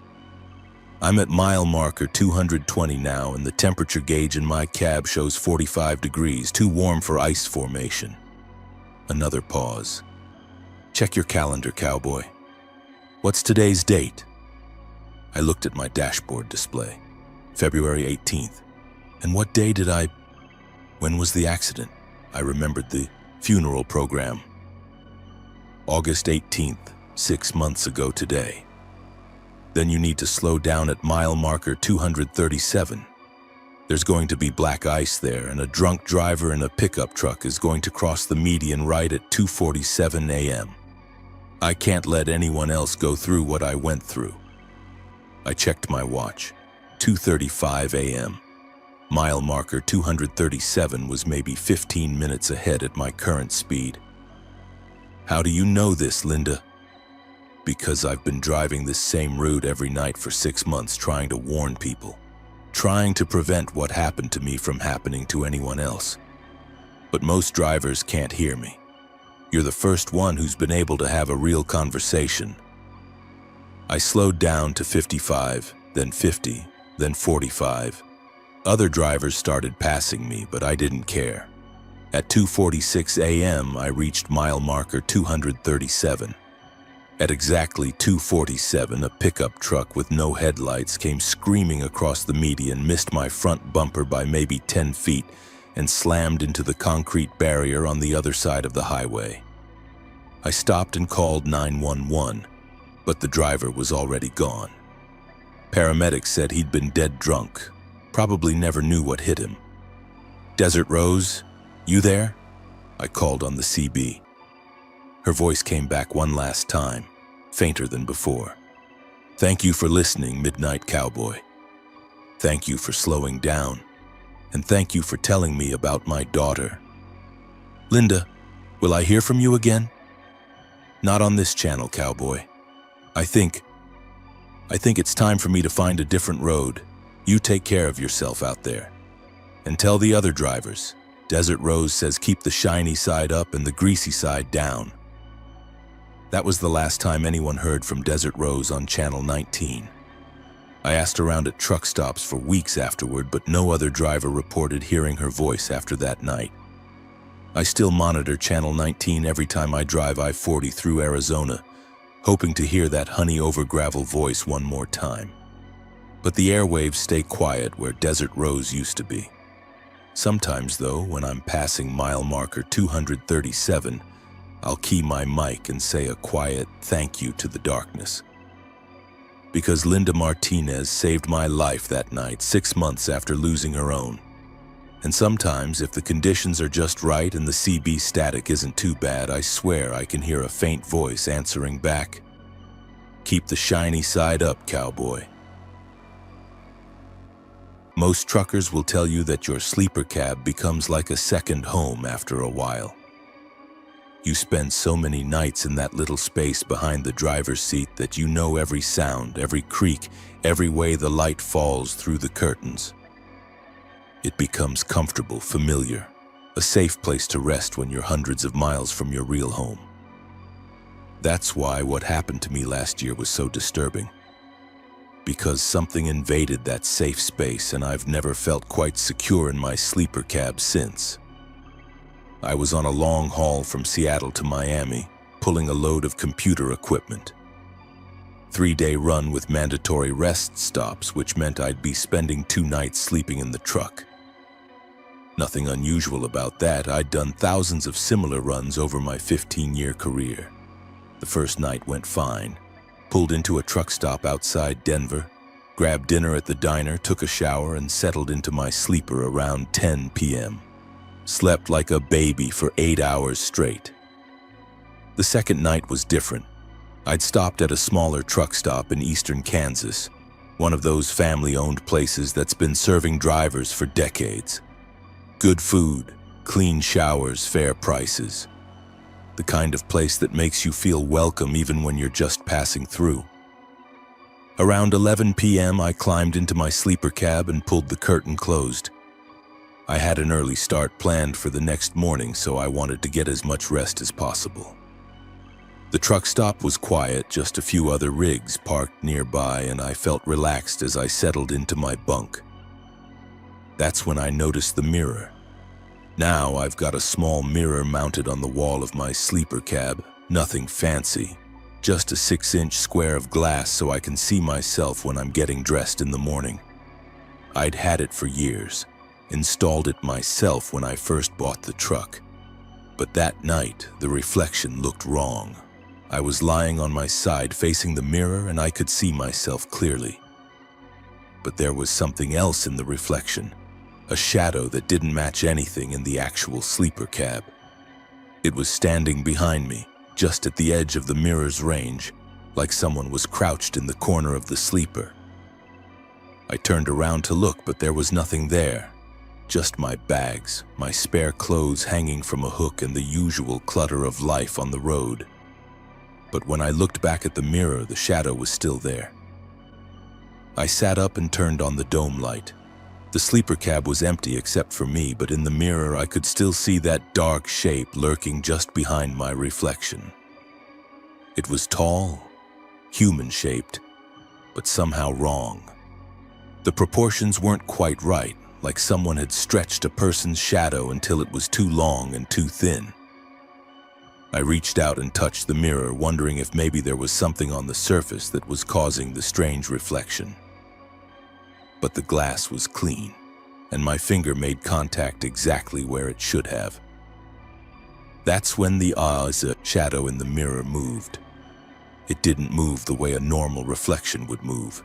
I'm at mile marker 220 now, and the temperature gauge in my cab shows 45 degrees, too warm for ice formation. Another pause. Check your calendar, cowboy. What's today's date? I looked at my dashboard display. February 18th. And what day did when was the accident? I remembered the funeral program. August 18th, 6 months ago today. Then you need to slow down at mile marker 237. There's going to be black ice there, and a drunk driver in a pickup truck is going to cross the median right at 2:47 a.m. I can't let anyone else go through what I went through. I checked my watch. 2:35 a.m. Mile marker 237 was maybe 15 minutes ahead at my current speed. How do you know this, Linda? Because I've been driving this same route every night for 6 months, trying to warn people, trying to prevent what happened to me from happening to anyone else. But most drivers can't hear me. You're the first one who's been able to have a real conversation. I slowed down to 55, then 50, then 45. Other drivers started passing me, but I didn't care. At 2:46 a.m., I reached mile marker 237. At exactly 2:47, a pickup truck with no headlights came screaming across the median, missed my front bumper by maybe 10 feet, and slammed into the concrete barrier on the other side of the highway. I stopped and called 911, but the driver was already gone. Paramedics said he'd been dead drunk, probably never knew what hit him. Desert Rose, you there? I called on the CB. Her voice came back one last time, fainter than before. Thank you for listening, Midnight Cowboy. Thank you for slowing down, and thank you for telling me about my daughter. Linda, will I hear from you again? Not on this channel, cowboy. I think it's time for me to find a different road. You take care of yourself out there. And tell the other drivers, Desert Rose says keep the shiny side up and the greasy side down. That was the last time anyone heard from Desert Rose on Channel 19. I asked around at truck stops for weeks afterward, but no other driver reported hearing her voice after that night. I still monitor Channel 19 every time I drive I-40 through Arizona, hoping to hear that honey over gravel voice one more time. But the airwaves stay quiet where Desert Rose used to be. Sometimes, though, when I'm passing mile marker 237, I'll key my mic and say a quiet thank you to the darkness. Because Linda Martinez saved my life that night, 6 months after losing her own. And sometimes, if the conditions are just right and the CB static isn't too bad, I swear I can hear a faint voice answering back. Keep the shiny side up, cowboy. Most truckers will tell you that your sleeper cab becomes like a second home after a while. You spend so many nights in that little space behind the driver's seat that you know every sound, every creak, every way the light falls through the curtains. It becomes comfortable, familiar, a safe place to rest when you're hundreds of miles from your real home. That's why what happened to me last year was so disturbing. Because something invaded that safe space and I've never felt quite secure in my sleeper cab since. I was on a long haul from Seattle to Miami, pulling a load of computer equipment. 3-day run with mandatory rest stops, which meant I'd be spending 2 nights sleeping in the truck. Nothing unusual about that. I'd done thousands of similar runs over my 15-year career. The first night went fine. Pulled into a truck stop outside Denver, grabbed dinner at the diner, took a shower, and settled into my sleeper around 10 p.m. Slept like a baby for 8 hours straight. The second night was different. I'd stopped at a smaller truck stop in eastern Kansas, one of those family-owned places that's been serving drivers for decades. Good food, clean showers, fair prices. The kind of place that makes you feel welcome even when you're just passing through. Around 11 p.m., I climbed into my sleeper cab and pulled the curtain closed. I had an early start planned for the next morning, so I wanted to get as much rest as possible. The truck stop was quiet, just a few other rigs parked nearby, and I felt relaxed as I settled into my bunk. That's when I noticed the mirror. Now I've got a small mirror mounted on the wall of my sleeper cab, nothing fancy, just a 6-inch square of glass so I can see myself when I'm getting dressed in the morning. I'd had it for years, installed it myself when I first bought the truck. But that night, the reflection looked wrong. I was lying on my side facing the mirror and I could see myself clearly. But there was something else in the reflection. A shadow that didn't match anything in the actual sleeper cab. It was standing behind me, just at the edge of the mirror's range, like someone was crouched in the corner of the sleeper. I turned around to look, but there was nothing there. Just my bags, my spare clothes hanging from a hook, and the usual clutter of life on the road. But when I looked back at the mirror, the shadow was still there. I sat up and turned on the dome light. The sleeper cab was empty except for me, but in the mirror I could still see that dark shape lurking just behind my reflection. It was tall, human-shaped, but somehow wrong. The proportions weren't quite right, like someone had stretched a person's shadow until it was too long and too thin. I reached out and touched the mirror, wondering if maybe there was something on the surface that was causing the strange reflection. But the glass was clean, and my finger made contact exactly where it should have. That's when the shadow in the mirror moved. It didn't move the way a normal reflection would move.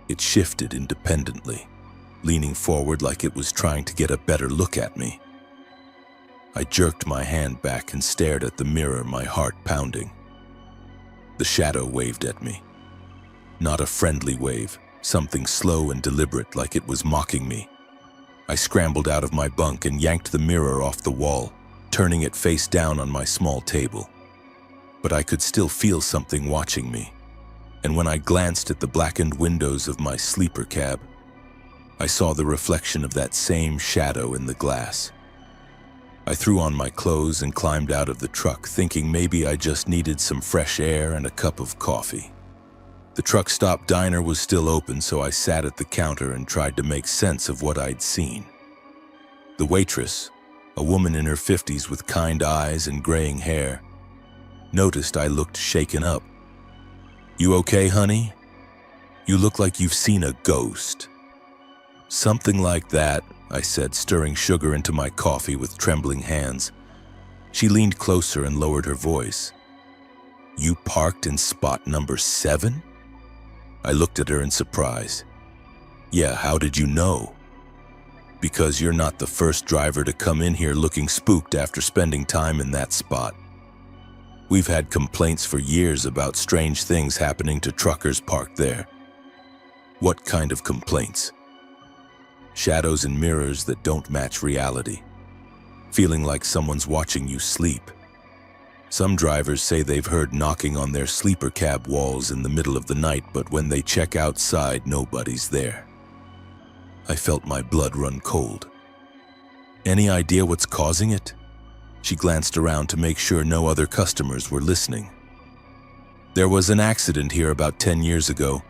It shifted independently, leaning forward like it was trying to get a better look at me. I jerked my hand back and stared at the mirror, my heart pounding. The shadow waved at me. Not a friendly wave. Something slow and deliberate, like it was mocking me. I scrambled out of my bunk and yanked the mirror off the wall, turning it face down on my small table. But I could still feel something watching me, and when I glanced at the blackened windows of my sleeper cab, I saw the reflection of that same shadow in the glass. I threw on my clothes and climbed out of the truck, thinking maybe I just needed some fresh air and a cup of coffee. The truck stop diner was still open, so I sat at the counter and tried to make sense of what I'd seen. The waitress, a woman in her 50s with kind eyes and graying hair, noticed I looked shaken up. "You okay, honey? You look like you've seen a ghost." "Something like that," I said, stirring sugar into my coffee with trembling hands. She leaned closer and lowered her voice. "You parked in spot number 7? I looked at her in surprise. "Yeah, how did you know?" "Because you're not the first driver to come in here looking spooked after spending time in that spot. We've had complaints for years about strange things happening to truckers parked there." "What kind of complaints?" "Shadows and mirrors that don't match reality. Feeling like someone's watching you sleep. Some drivers say they've heard knocking on their sleeper cab walls in the middle of the night, but when they check outside, nobody's there. I felt my blood run cold. Any idea what's causing it? She glanced around to make sure no other customers were listening. There was an accident here about 10 years ago.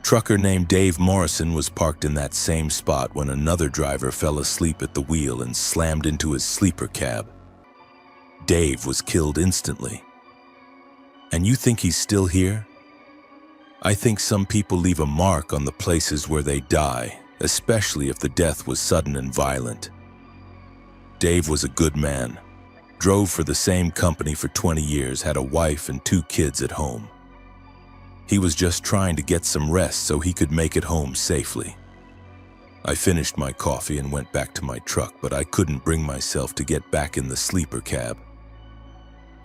Trucker named Dave Morrison was parked in that same spot when another driver fell asleep at the wheel and slammed into his sleeper cab. Dave was killed instantly. And you think he's still here? I think some people leave a mark on the places where they die, especially if the death was sudden and violent. Dave was a good man. Drove for the same company for 20 years, had a wife and 2 kids at home. He was just trying to get some rest so he could make it home safely. I finished my coffee and went back to my truck, but I couldn't bring myself to get back in the sleeper cab.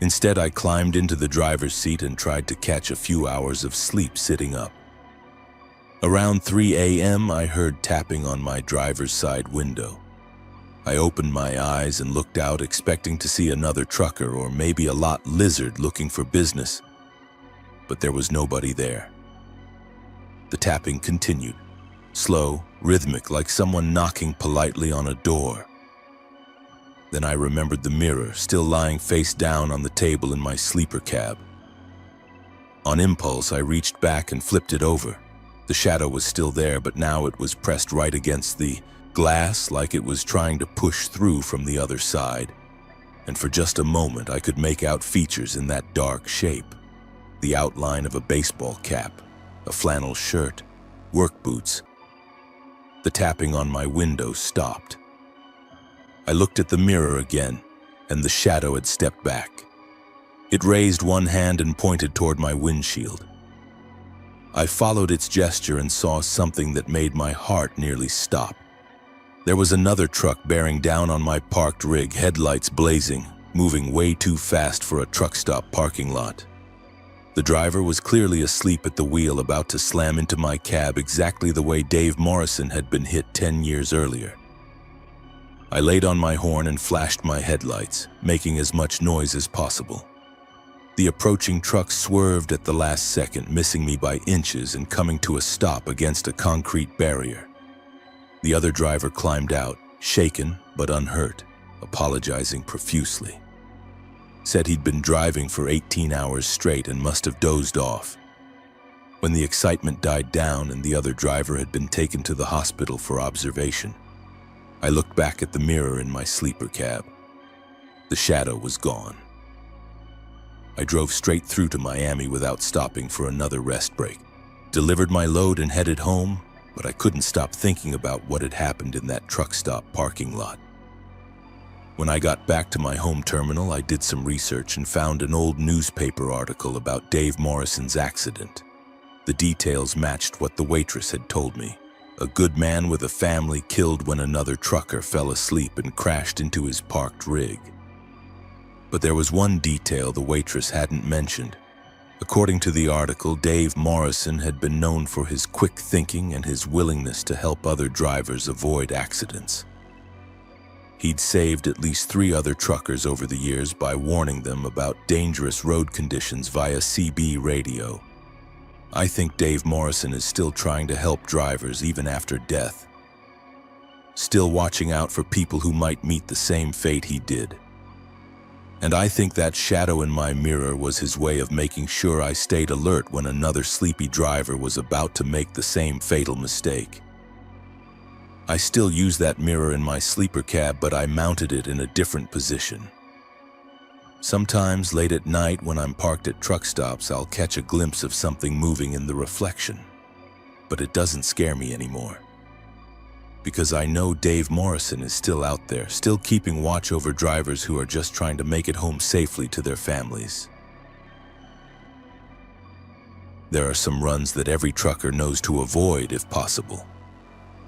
Instead, I climbed into the driver's seat and tried to catch a few hours of sleep sitting up. Around 3 a.m., I heard tapping on my driver's side window. I opened my eyes and looked out, expecting to see another trucker or maybe a lot lizard looking for business. But there was nobody there. The tapping continued, slow, rhythmic, like someone knocking politely on a door. Then I remembered the mirror, still lying face down on the table in my sleeper cab. On impulse, I reached back and flipped it over. The shadow was still there, but now it was pressed right against the glass, like it was trying to push through from the other side. And for just a moment, I could make out features in that dark shape. The outline of a baseball cap, a flannel shirt, work boots. The tapping on my window stopped. I looked at the mirror again, and the shadow had stepped back. It raised one hand and pointed toward my windshield. I followed its gesture and saw something that made my heart nearly stop. There was another truck bearing down on my parked rig, headlights blazing, moving way too fast for a truck stop parking lot. The driver was clearly asleep at the wheel, about to slam into my cab exactly the way Dave Morrison had been hit 10 years earlier. I laid on my horn and flashed my headlights, making as much noise as possible. The approaching truck swerved at the last second, missing me by inches and coming to a stop against a concrete barrier. The other driver climbed out, shaken but unhurt, apologizing profusely. Said he'd been driving for 18 hours straight and must have dozed off. When the excitement died down and the other driver had been taken to the hospital for observation, I looked back at the mirror in my sleeper cab. The shadow was gone. I drove straight through to Miami without stopping for another rest break, delivered my load and headed home, but I couldn't stop thinking about what had happened in that truck stop parking lot. When I got back to my home terminal, I did some research and found an old newspaper article about Dave Morrison's accident. The details matched what the waitress had told me. A good man with a family killed when another trucker fell asleep and crashed into his parked rig. But there was one detail the waitress hadn't mentioned. According to the article, Dave Morrison had been known for his quick thinking and his willingness to help other drivers avoid accidents. He'd saved at least 3 other truckers over the years by warning them about dangerous road conditions via CB radio. I think Dave Morrison is still trying to help drivers even after death. Still watching out for people who might meet the same fate he did. And I think that shadow in my mirror was his way of making sure I stayed alert when another sleepy driver was about to make the same fatal mistake. I still use that mirror in my sleeper cab, but I mounted it in a different position. Sometimes late at night when I'm parked at truck stops, I'll catch a glimpse of something moving in the reflection. But it doesn't scare me anymore. Because I know Dave Morrison is still out there, still keeping watch over drivers who are just trying to make it home safely to their families. There are some runs that every trucker knows to avoid if possible.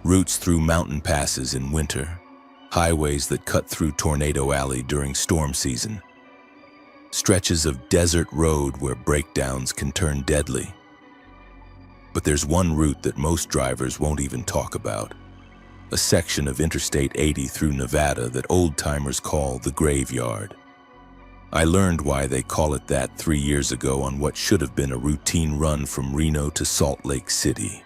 Routes through mountain passes in winter, highways that cut through Tornado Alley during storm season, stretches of desert road where breakdowns can turn deadly. But there's one route that most drivers won't even talk about. A section of Interstate 80 through Nevada that old-timers call the Graveyard. I learned why they call it that 3 years ago on what should have been a routine run from Reno to Salt Lake City.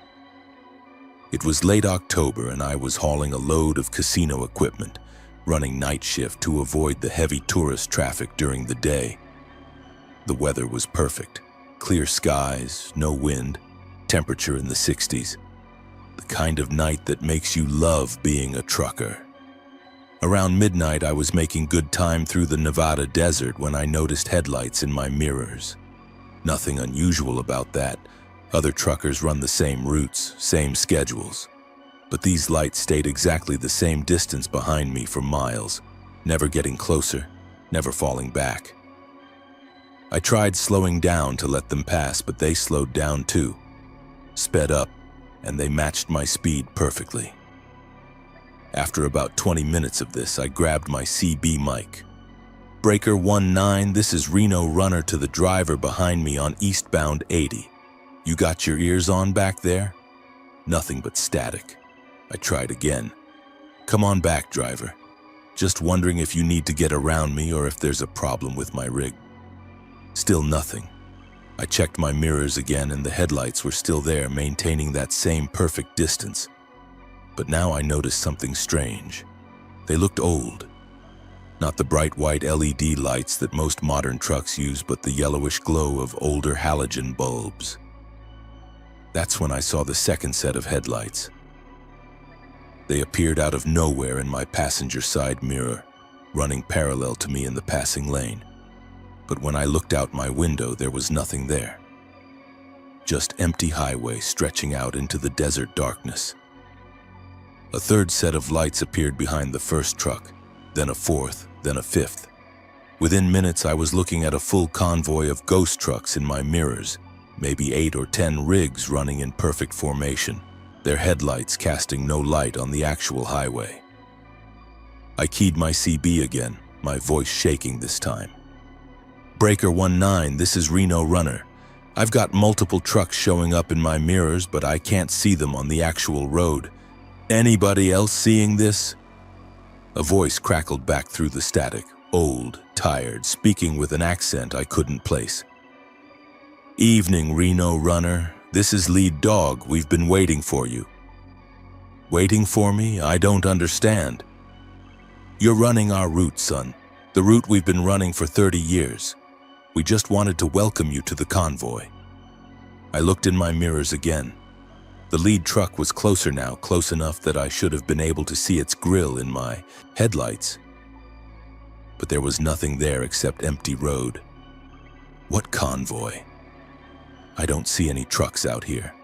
It was late October and I was hauling a load of casino equipment, running night shift to avoid the heavy tourist traffic during the day. The weather was perfect. Clear skies, no wind, temperature in the 60s. The kind of night that makes you love being a trucker. Around midnight, I was making good time through the Nevada desert when I noticed headlights in my mirrors. Nothing unusual about that. Other truckers run the same routes, same schedules. But these lights stayed exactly the same distance behind me for miles, never getting closer, never falling back. I tried slowing down to let them pass, but they slowed down too, sped up, and they matched my speed perfectly. After about 20 minutes of this, I grabbed my CB mic. Breaker 19, this is Reno Runner to the driver behind me on eastbound 80. You got your ears on back there? Nothing but static. I tried again. Come on back, driver. Just wondering if you need to get around me or if there's a problem with my rig. Still nothing. I checked my mirrors again and the headlights were still there, maintaining that same perfect distance. But now I noticed something strange. They looked old. Not the bright white LED lights that most modern trucks use, but the yellowish glow of older halogen bulbs. That's when I saw the second set of headlights. They appeared out of nowhere in my passenger side mirror, running parallel to me in the passing lane. But when I looked out my window, there was nothing there. Just empty highway stretching out into the desert darkness. A third set of lights appeared behind the first truck, then a fourth, then a fifth. Within minutes, I was looking at a full convoy of ghost trucks in my mirrors, maybe 8 or 10 rigs running in perfect formation, their headlights casting no light on the actual highway. I keyed my CB again, my voice shaking this time. Breaker 19, this is Reno Runner. I've got multiple trucks showing up in my mirrors, but I can't see them on the actual road. Anybody else seeing this? A voice crackled back through the static, old, tired, speaking with an accent I couldn't place. Evening, Reno Runner. This is Lead Dog. We've been waiting for you. Waiting for me? I don't understand. You're running our route, son. The route we've been running for 30 years. We just wanted to welcome you to the convoy. I looked in my mirrors again. The lead truck was closer now, close enough that I should have been able to see its grille in my headlights. But there was nothing there except empty road. What convoy? I don't see any trucks out here.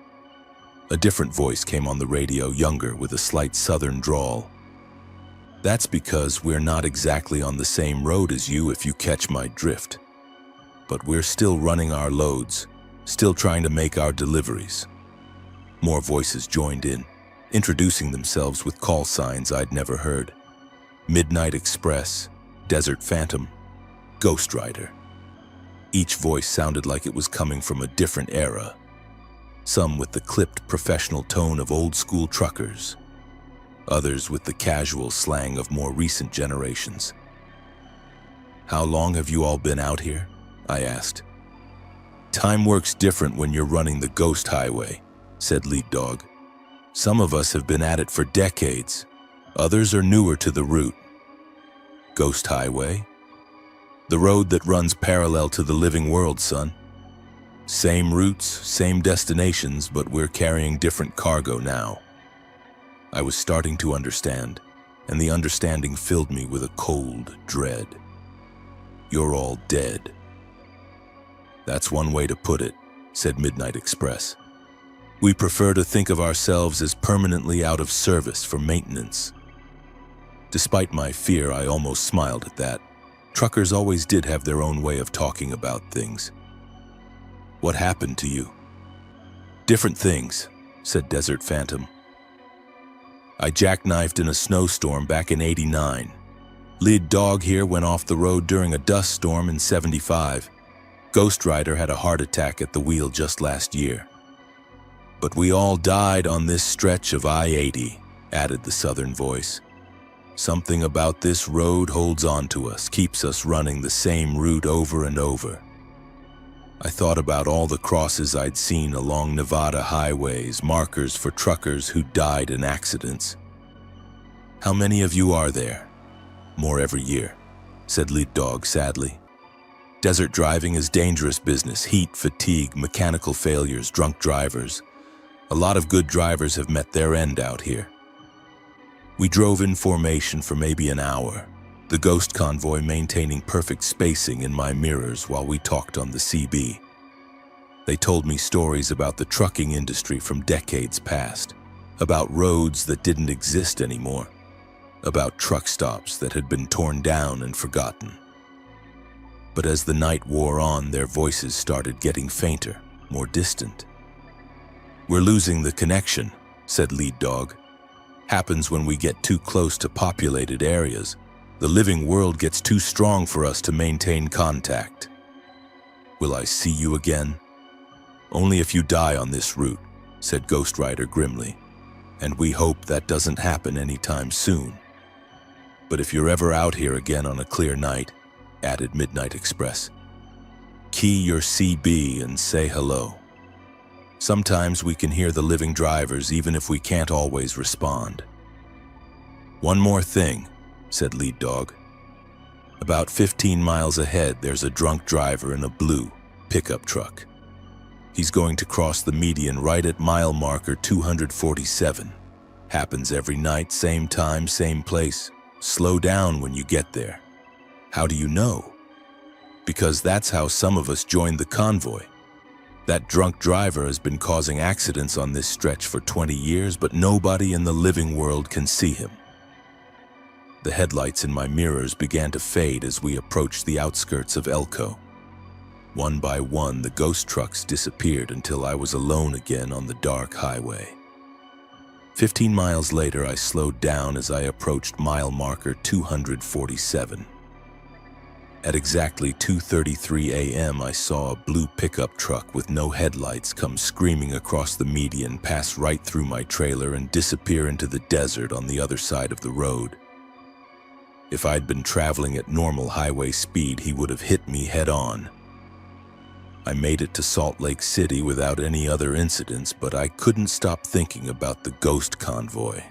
A different voice came on the radio, younger, with a slight southern drawl. That's because we're not exactly on the same road as you, if you catch my drift. But we're still running our loads, still trying to make our deliveries. More voices joined in, introducing themselves with call signs I'd never heard. Midnight Express, Desert Phantom, Ghost Rider. Each voice sounded like it was coming from a different era. Some with the clipped professional tone of old-school truckers. Others with the casual slang of more recent generations. How long have you all been out here? I asked. Time works different when you're running the Ghost Highway, said Lead Dog. Some of us have been at it for decades. Others are newer to the route. Ghost Highway? The road that runs parallel to the living world, son. Same routes, same destinations, but we're carrying different cargo now. I was starting to understand, and the understanding filled me with a cold dread. You're all dead. That's one way to put it, said Midnight Express. We prefer to think of ourselves as permanently out of service for maintenance. Despite my fear, I almost smiled at that. Truckers always did have their own way of talking about things. What happened to you? Different things, said Desert Phantom. I jackknifed in a snowstorm back in '89. Lead Dog here went off the road during a dust storm in '75. Ghost Rider had a heart attack at the wheel just last year. But we all died on this stretch of I-80, added the southern voice. Something about this road holds on to us, keeps us running the same route over and over. I thought about all the crosses I'd seen along Nevada highways, markers for truckers who died in accidents. "How many of you are there?" "More every year," said Lead Dog sadly. "Desert driving is dangerous business. Heat, fatigue, mechanical failures, drunk drivers. A lot of good drivers have met their end out here." We drove in formation for maybe an hour, the ghost convoy maintaining perfect spacing in my mirrors while we talked on the CB. They told me stories about the trucking industry from decades past, about roads that didn't exist anymore, about truck stops that had been torn down and forgotten. But as the night wore on, their voices started getting fainter, more distant. "We're losing the connection," said Lead Dog. "Happens when we get too close to populated areas. The living world gets too strong for us to maintain contact." "Will I see you again?" "Only if you die on this route," said Ghost Rider grimly. "And we hope that doesn't happen anytime soon. But if you're ever out here again on a clear night," added Midnight Express, "key your CB and say hello. Sometimes we can hear the living drivers even if we can't always respond." "One more thing," said Lead Dog. "About 15 miles ahead, there's a drunk driver in a blue pickup truck. He's going to cross the median right at mile marker 247. Happens every night, same time, same place. Slow down when you get there." "How do you know?" "Because that's how some of us joined the convoy. That drunk driver has been causing accidents on this stretch for 20 years, but nobody in the living world can see him." The headlights in my mirrors began to fade as we approached the outskirts of Elko. One by one, the ghost trucks disappeared until I was alone again on the dark highway. 15 miles later, I slowed down as I approached mile marker 247. At exactly 2:33 a.m., I saw a blue pickup truck with no headlights come screaming across the median, pass right through my trailer, and disappear into the desert on the other side of the road. If I'd been traveling at normal highway speed, he would have hit me head-on. I made it to Salt Lake City without any other incidents, but I couldn't stop thinking about the ghost convoy.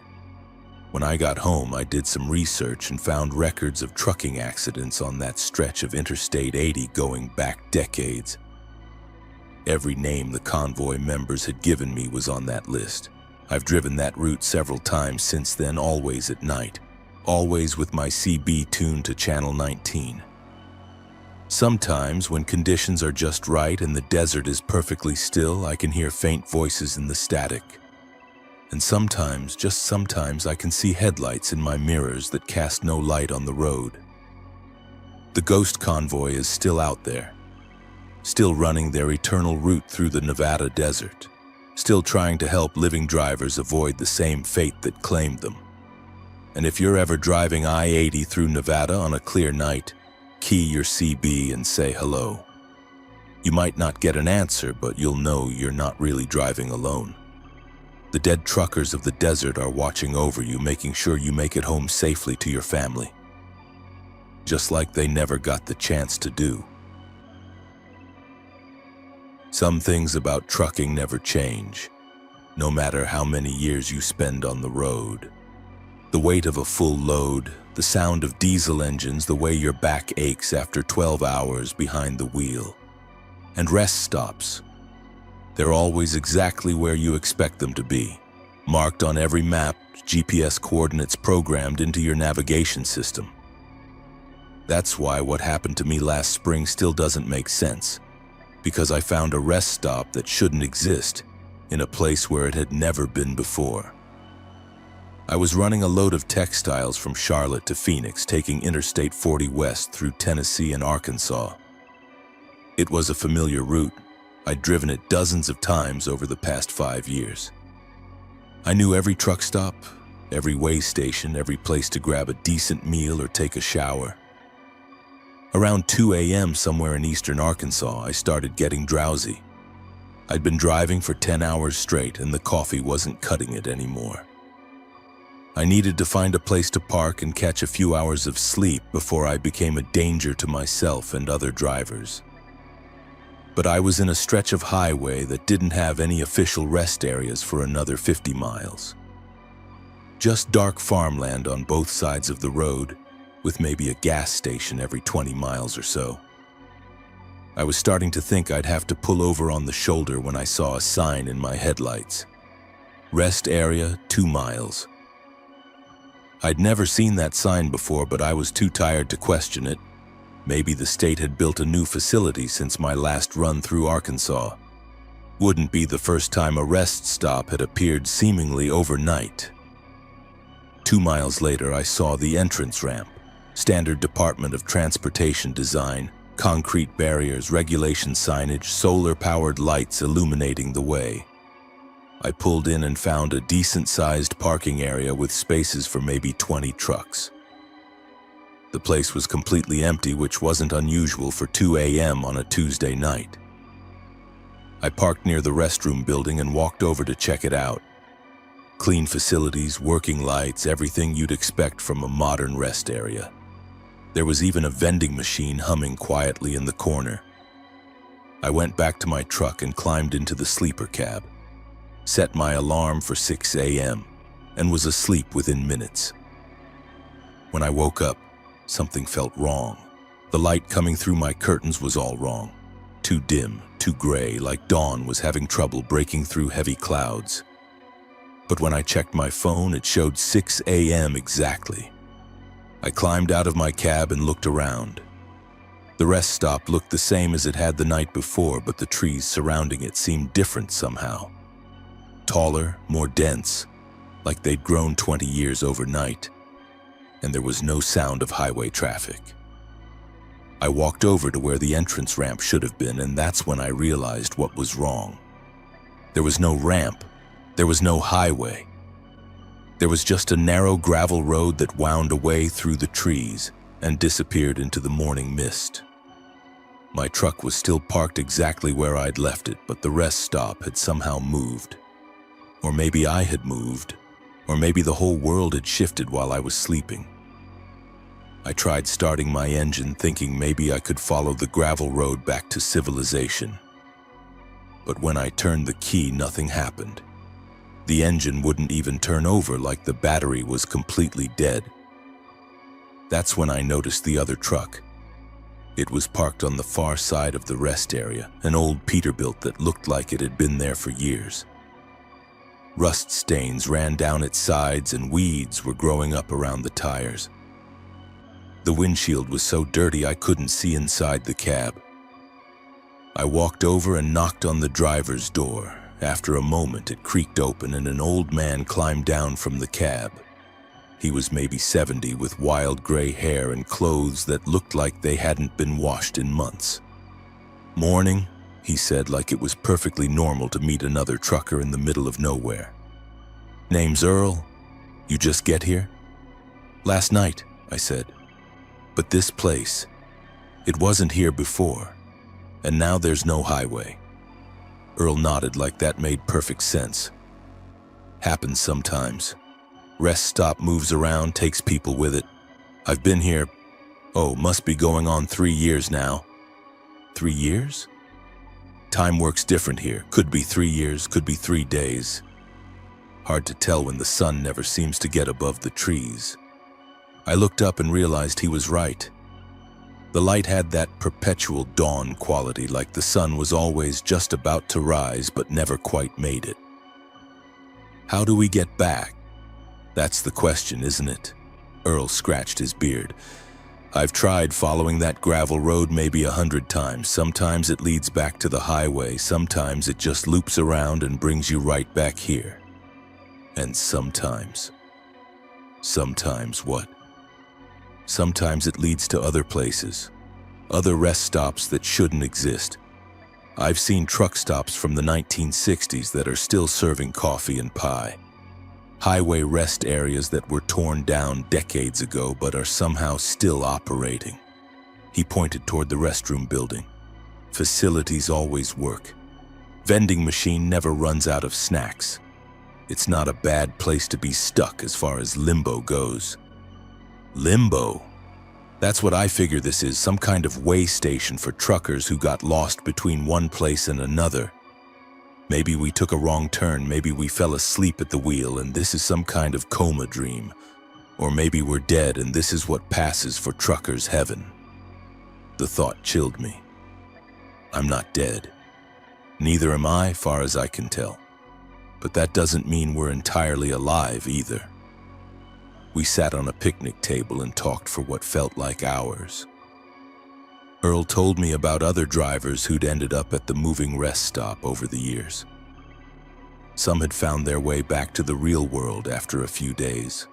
When I got home, I did some research and found records of trucking accidents on that stretch of Interstate 80 going back decades. Every name the convoy members had given me was on that list. I've driven that route several times since then, always at night, always with my CB tuned to channel 19. Sometimes, when conditions are just right and the desert is perfectly still, I can hear faint voices in the static. And sometimes, just sometimes, I can see headlights in my mirrors that cast no light on the road. The ghost convoy is still out there, still running their eternal route through the Nevada desert, still trying to help living drivers avoid the same fate that claimed them. And if you're ever driving I-80 through Nevada on a clear night, key your CB and say hello. You might not get an answer, but you'll know you're not really driving alone. The dead truckers of the desert are watching over you, making sure you make it home safely to your family, just like they never got the chance to do. Some things about trucking never change, no matter how many years you spend on the road. The weight of a full load, the sound of diesel engines, the way your back aches after 12 hours behind the wheel. And rest stops. They're always exactly where you expect them to be, marked on every map, GPS coordinates programmed into your navigation system. That's why what happened to me last spring still doesn't make sense, because I found a rest stop that shouldn't exist in a place where it had never been before. I was running a load of textiles from Charlotte to Phoenix, taking Interstate 40 west through Tennessee and Arkansas. It was a familiar route. I'd driven it dozens of times over the past 5 years. I knew every truck stop, every way station, every place to grab a decent meal or take a shower. Around 2 a.m. somewhere in eastern Arkansas, I started getting drowsy. I'd been driving for 10 hours straight and the coffee wasn't cutting it anymore. I needed to find a place to park and catch a few hours of sleep before I became a danger to myself and other drivers. But I was in a stretch of highway that didn't have any official rest areas for another 50 miles. Just dark farmland on both sides of the road, with maybe a gas station every 20 miles or so. I was starting to think I'd have to pull over on the shoulder when I saw a sign in my headlights. Rest area 2 miles. I'd never seen that sign before, but I was too tired to question it. Maybe the state had built a new facility since my last run through Arkansas. Wouldn't be the first time a rest stop had appeared seemingly overnight. 2 miles later, I saw the entrance ramp. Standard Department of Transportation design, concrete barriers, regulation signage, solar-powered lights illuminating the way. I pulled in and found a decent-sized parking area with spaces for maybe 20 trucks. The place was completely empty, which wasn't unusual for 2 a.m. on a Tuesday night. I parked near the restroom building and walked over to check it out. Clean facilities, working lights, everything you'd expect from a modern rest area. There was even a vending machine humming quietly in the corner. I went back to my truck and climbed into the sleeper cab, set my alarm for 6 a.m., and was asleep within minutes. When I woke up, something felt wrong. The light coming through my curtains was all wrong. Too dim, too gray, like dawn was having trouble breaking through heavy clouds. But when I checked my phone, it showed 6 a.m. exactly. I climbed out of my cab and looked around. The rest stop looked the same as it had the night before, but the trees surrounding it seemed different somehow. Taller, more dense, like they'd grown 20 years overnight. And there was no sound of highway traffic. I walked over to where the entrance ramp should have been, and that's when I realized what was wrong. There was no ramp. There was no highway. There was just a narrow gravel road that wound away through the trees and disappeared into the morning mist. My truck was still parked exactly where I'd left it, but the rest stop had somehow moved. Or maybe I had moved. Or maybe the whole world had shifted while I was sleeping. I tried starting my engine, thinking maybe I could follow the gravel road back to civilization. But when I turned the key, nothing happened. The engine wouldn't even turn over, like the battery was completely dead. That's when I noticed the other truck. It was parked on the far side of the rest area, an old Peterbilt that looked like it had been there for years. Rust stains ran down its sides and weeds were growing up around the tires. The windshield was so dirty I couldn't see inside the cab. I walked over and knocked on the driver's door. After a moment, it creaked open and an old man climbed down from the cab. He was maybe 70 with wild gray hair and clothes that looked like they hadn't been washed in months. "Morning," he said, like it was perfectly normal to meet another trucker in the middle of nowhere. "Name's Earl. You just get here?" "Last night," I said. "But this place, it wasn't here before, and now there's no highway." Earl nodded like that made perfect sense. "Happens sometimes. Rest stop moves around, takes people with it. I've been here, must be going on 3 years now." 3 years? Time works different here. Could be 3 years, could be 3 days. Hard to tell when the sun never seems to get above the trees. I looked up and realized he was right. The light had that perpetual dawn quality, like the sun was always just about to rise but never quite made it. How do we get back? That's the question, isn't it? Earl scratched his beard. "I've tried following that gravel road maybe 100 times. Sometimes it leads back to the highway. Sometimes it just loops around and brings you right back here. And sometimes what? Sometimes it leads to other places, other rest stops that shouldn't exist. I've seen truck stops from the 1960s that are still serving coffee and pie. Highway rest areas that were torn down decades ago but are somehow still operating." He pointed toward the restroom building. "Facilities always work. Vending machine never runs out of snacks. It's not a bad place to be stuck as far as limbo goes. Limbo? That's what I figure this is, some kind of way station for truckers who got lost between one place and another. Maybe we took a wrong turn, maybe we fell asleep at the wheel and this is some kind of coma dream. Or maybe we're dead and this is what passes for truckers' heaven. The thought chilled me. I'm not dead. Neither am I, far as I can tell. But that doesn't mean we're entirely alive either. We sat on a picnic table and talked for what felt like hours. Earl told me about other drivers who'd ended up at the moving rest stop over the years. Some had found their way back to the real world after a few days.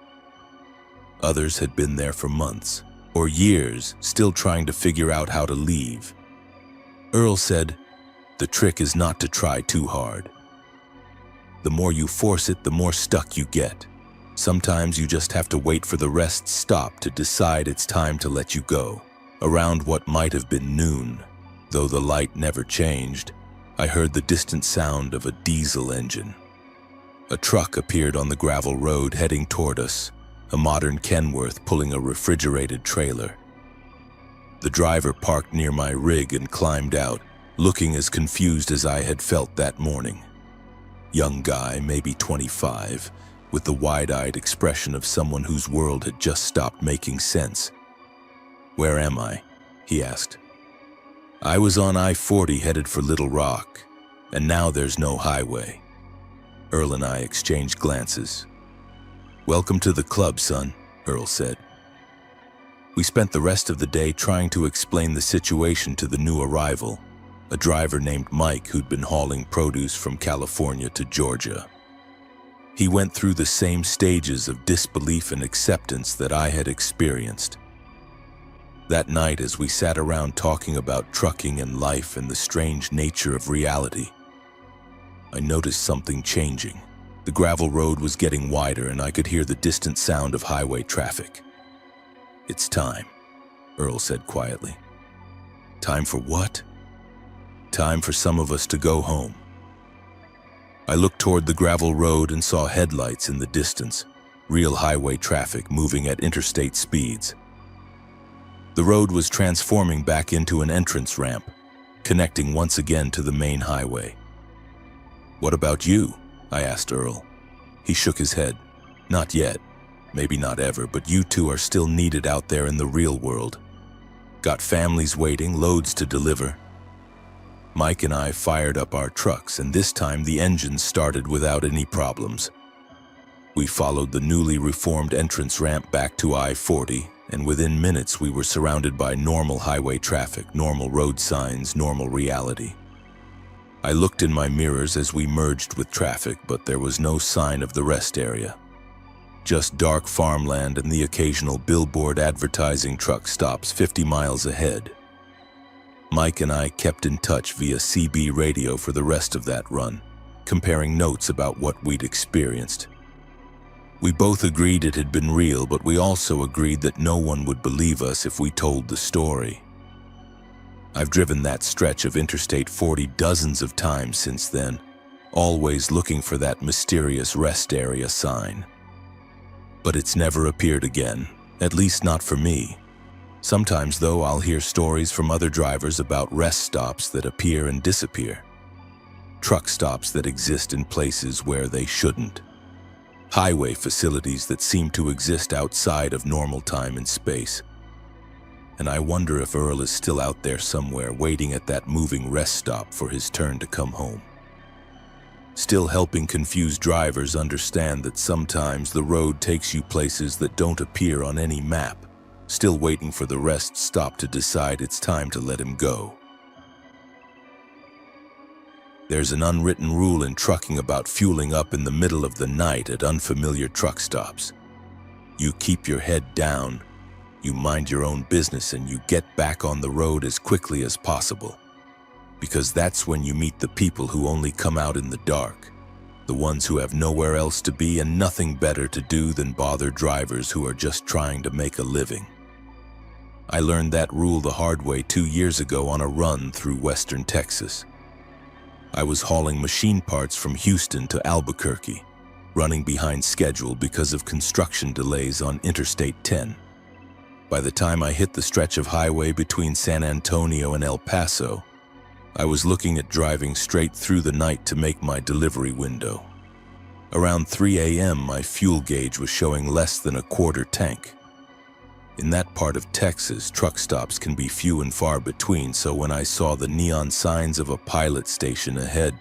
Others had been there for months or years, still trying to figure out how to leave. Earl said, "The trick is not to try too hard. The more you force it, the more stuck you get. Sometimes you just have to wait for the rest stop to decide it's time to let you go." Around what might have been noon, though the light never changed, I heard the distant sound of a diesel engine. A truck appeared on the gravel road heading toward us, a modern Kenworth pulling a refrigerated trailer. The driver parked near my rig and climbed out, looking as confused as I had felt that morning. Young guy, maybe 25, with the wide-eyed expression of someone whose world had just stopped making sense. "Where am I?" he asked. "I was on I-40 headed for Little Rock, and now there's no highway." Earl and I exchanged glances. "Welcome to the club, son," Earl said. We spent the rest of the day trying to explain the situation to the new arrival, a driver named Mike who'd been hauling produce from California to Georgia. He went through the same stages of disbelief and acceptance that I had experienced. That night, as we sat around talking about trucking and life and the strange nature of reality, I noticed something changing. The gravel road was getting wider and I could hear the distant sound of highway traffic. "It's time," Earl said quietly. "Time for what?" "Time for some of us to go home." I looked toward the gravel road and saw headlights in the distance, real highway traffic moving at interstate speeds. The road was transforming back into an entrance ramp, connecting once again to the main highway. "What about you?" I asked Earl. He shook his head. "Not yet. Maybe not ever, but you two are still needed out there in the real world. Got families waiting, loads to deliver." Mike and I fired up our trucks, and this time the engines started without any problems. We followed the newly reformed entrance ramp back to I-40, and within minutes we were surrounded by normal highway traffic, normal road signs, normal reality. I looked in my mirrors as we merged with traffic, but there was no sign of the rest area. Just dark farmland and the occasional billboard advertising truck stops 50 miles ahead. Mike and I kept in touch via CB radio for the rest of that run, comparing notes about what we'd experienced. We both agreed it had been real, but we also agreed that no one would believe us if we told the story. I've driven that stretch of Interstate 40 dozens of times since then, always looking for that mysterious rest area sign. But it's never appeared again, at least not for me. Sometimes, though, I'll hear stories from other drivers about rest stops that appear and disappear. Truck stops that exist in places where they shouldn't. Highway facilities that seem to exist outside of normal time and space. And I wonder if Earl is still out there somewhere waiting at that moving rest stop for his turn to come home. Still helping confused drivers understand that sometimes the road takes you places that don't appear on any map, still waiting for the rest stop to decide it's time to let him go. There's an unwritten rule in trucking about fueling up in the middle of the night at unfamiliar truck stops. You keep your head down, you mind your own business, and you get back on the road as quickly as possible. Because that's when you meet the people who only come out in the dark, the ones who have nowhere else to be and nothing better to do than bother drivers who are just trying to make a living. I learned that rule the hard way 2 years ago on a run through western Texas. I was hauling machine parts from Houston to Albuquerque, running behind schedule because of construction delays on Interstate 10. By the time I hit the stretch of highway between San Antonio and El Paso, I was looking at driving straight through the night to make my delivery window. Around 3 a.m., my fuel gauge was showing less than a quarter tank. In that part of Texas, truck stops can be few and far between, so when I saw the neon signs of a pilot station ahead,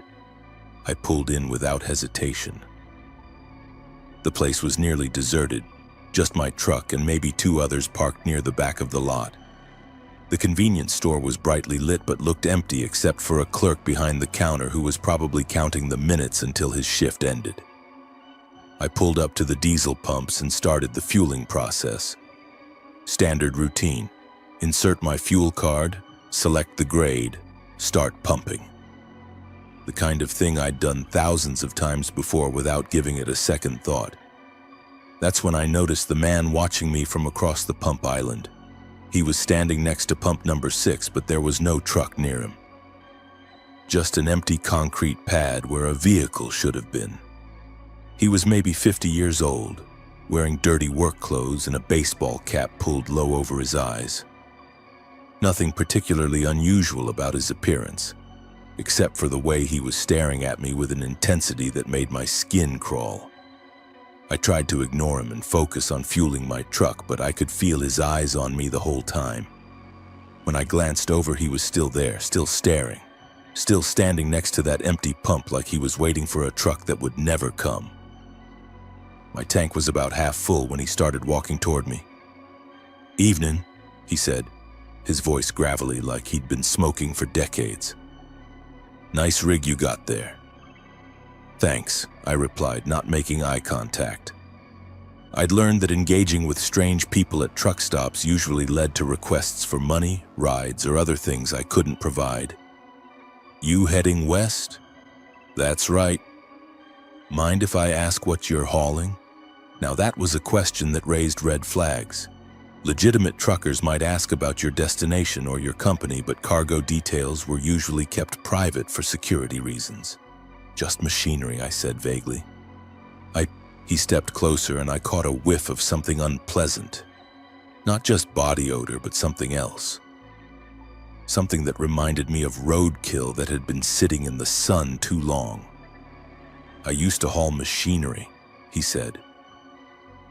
I pulled in without hesitation. The place was nearly deserted, just my truck and maybe 2 others parked near the back of the lot. The convenience store was brightly lit but looked empty except for a clerk behind the counter who was probably counting the minutes until his shift ended. I pulled up to the diesel pumps and started the fueling process. Standard routine: insert my fuel card, select the grade, start pumping. The kind of thing I'd done thousands of times before without giving it a second thought. That's when I noticed the man watching me from across the pump island. He was standing next to pump number 6, but there was no truck near him. Just an empty concrete pad where a vehicle should have been. He was maybe 50 years old, wearing dirty work clothes and a baseball cap pulled low over his eyes. Nothing particularly unusual about his appearance, except for the way he was staring at me with an intensity that made my skin crawl. I tried to ignore him and focus on fueling my truck, but I could feel his eyes on me the whole time. When I glanced over, he was still there, still staring, still standing next to that empty pump like he was waiting for a truck that would never come. My tank was about half full when he started walking toward me. "Evening," he said, his voice gravelly like he'd been smoking for decades. "Nice rig you got there." "Thanks," I replied, not making eye contact. I'd learned that engaging with strange people at truck stops usually led to requests for money, rides, or other things I couldn't provide. "You heading west?" "That's right." "Mind if I ask what you're hauling?" Now that was a question that raised red flags. Legitimate truckers might ask about your destination or your company, but cargo details were usually kept private for security reasons. "Just machinery," I said vaguely. He stepped closer and I caught a whiff of something unpleasant. Not just body odor, but something else. Something that reminded me of roadkill that had been sitting in the sun too long. "I used to haul machinery," he said.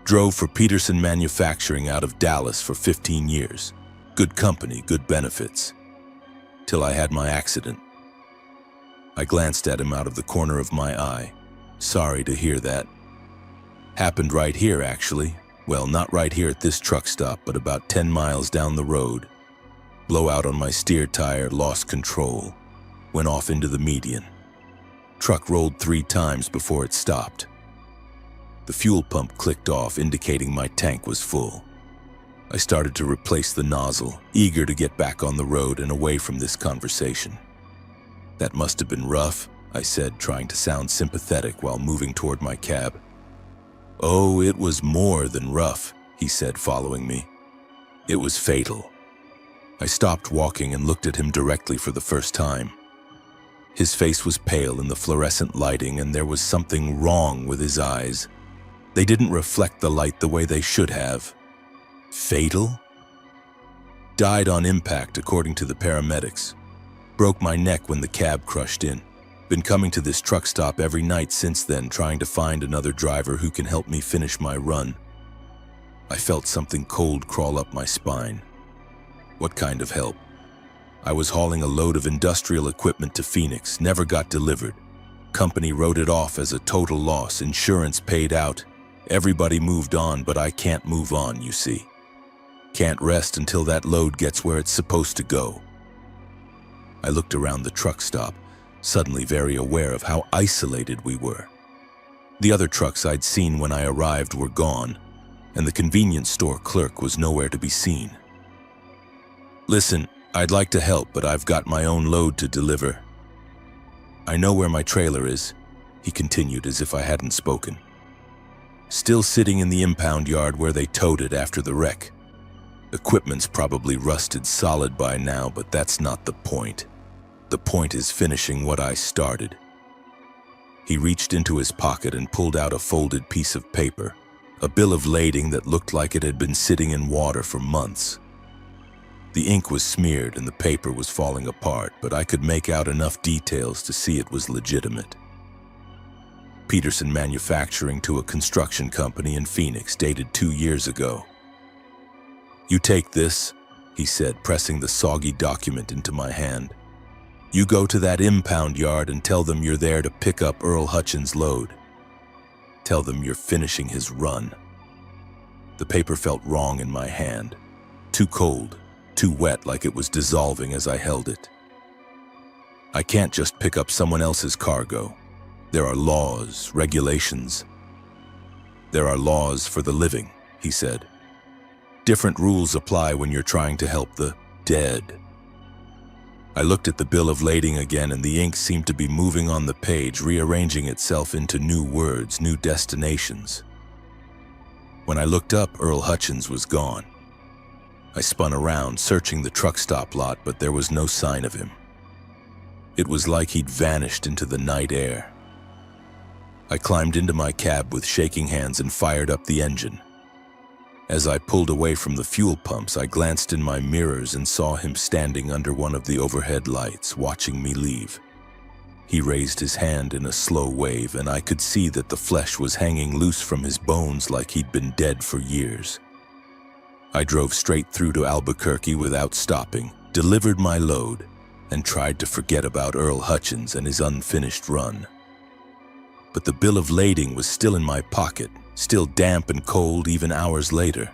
"Drove for Peterson Manufacturing out of Dallas for 15 years. Good company, good benefits. Till I had my accident." I glanced at him out of the corner of my eye. "Sorry to hear that." "Happened right here, actually. Well, not right here at this truck stop, but about 10 miles down the road. Blowout on my steer tire, lost control. Went off into the median. Truck rolled 3 times before it stopped." The fuel pump clicked off, indicating my tank was full. I started to replace the nozzle, eager to get back on the road and away from this conversation. "That must have been rough," I said, trying to sound sympathetic while moving toward my cab. "Oh, it was more than rough," he said, following me. "It was fatal." I stopped walking and looked at him directly for the first time. His face was pale in the fluorescent lighting, and there was something wrong with his eyes. They didn't reflect the light the way they should have. "Fatal?" "Died on impact, according to the paramedics. Broke my neck when the cab crushed in. Been coming to this truck stop every night since then, trying to find another driver who can help me finish my run." I felt something cold crawl up my spine. "What kind of help?" "I was hauling a load of industrial equipment to Phoenix, never got delivered. Company wrote it off as a total loss, insurance paid out. Everybody moved on, but I can't move on, you see. Can't rest until that load gets where it's supposed to go." I looked around the truck stop, suddenly very aware of how isolated we were. The other trucks I'd seen when I arrived were gone, and the convenience store clerk was nowhere to be seen. "Listen, I'd like to help, but I've got my own load to deliver." "I know where my trailer is," he continued as if I hadn't spoken. "Still sitting in the impound yard where they towed it after the wreck. Equipment's probably rusted solid by now, but that's not the point. The point is finishing what I started." He reached into his pocket and pulled out a folded piece of paper, a bill of lading that looked like it had been sitting in water for months. The ink was smeared and the paper was falling apart, but I could make out enough details to see it was legitimate. Peterson Manufacturing to a construction company in Phoenix, dated 2 years ago. "You take this," he said, pressing the soggy document into my hand. "You go to that impound yard and tell them you're there to pick up Earl Hutchins' load. Tell them you're finishing his run." The paper felt wrong in my hand, too cold, too wet, like it was dissolving as I held it. "I can't just pick up someone else's cargo. There are laws, regulations. There are laws for the living," he said. "Different rules apply when you're trying to help the dead." I looked at the bill of lading again, and the ink seemed to be moving on the page, rearranging itself into new words, new destinations. When I looked up, Earl Hutchins was gone. I spun around, searching the truck stop lot, but there was no sign of him. It was like he'd vanished into the night air. I climbed into my cab with shaking hands and fired up the engine. As I pulled away from the fuel pumps, I glanced in my mirrors and saw him standing under one of the overhead lights, watching me leave. He raised his hand in a slow wave, and I could see that the flesh was hanging loose from his bones like he'd been dead for years. I drove straight through to Albuquerque without stopping, delivered my load, and tried to forget about Earl Hutchins and his unfinished run. But the bill of lading was still in my pocket, still damp and cold even hours later.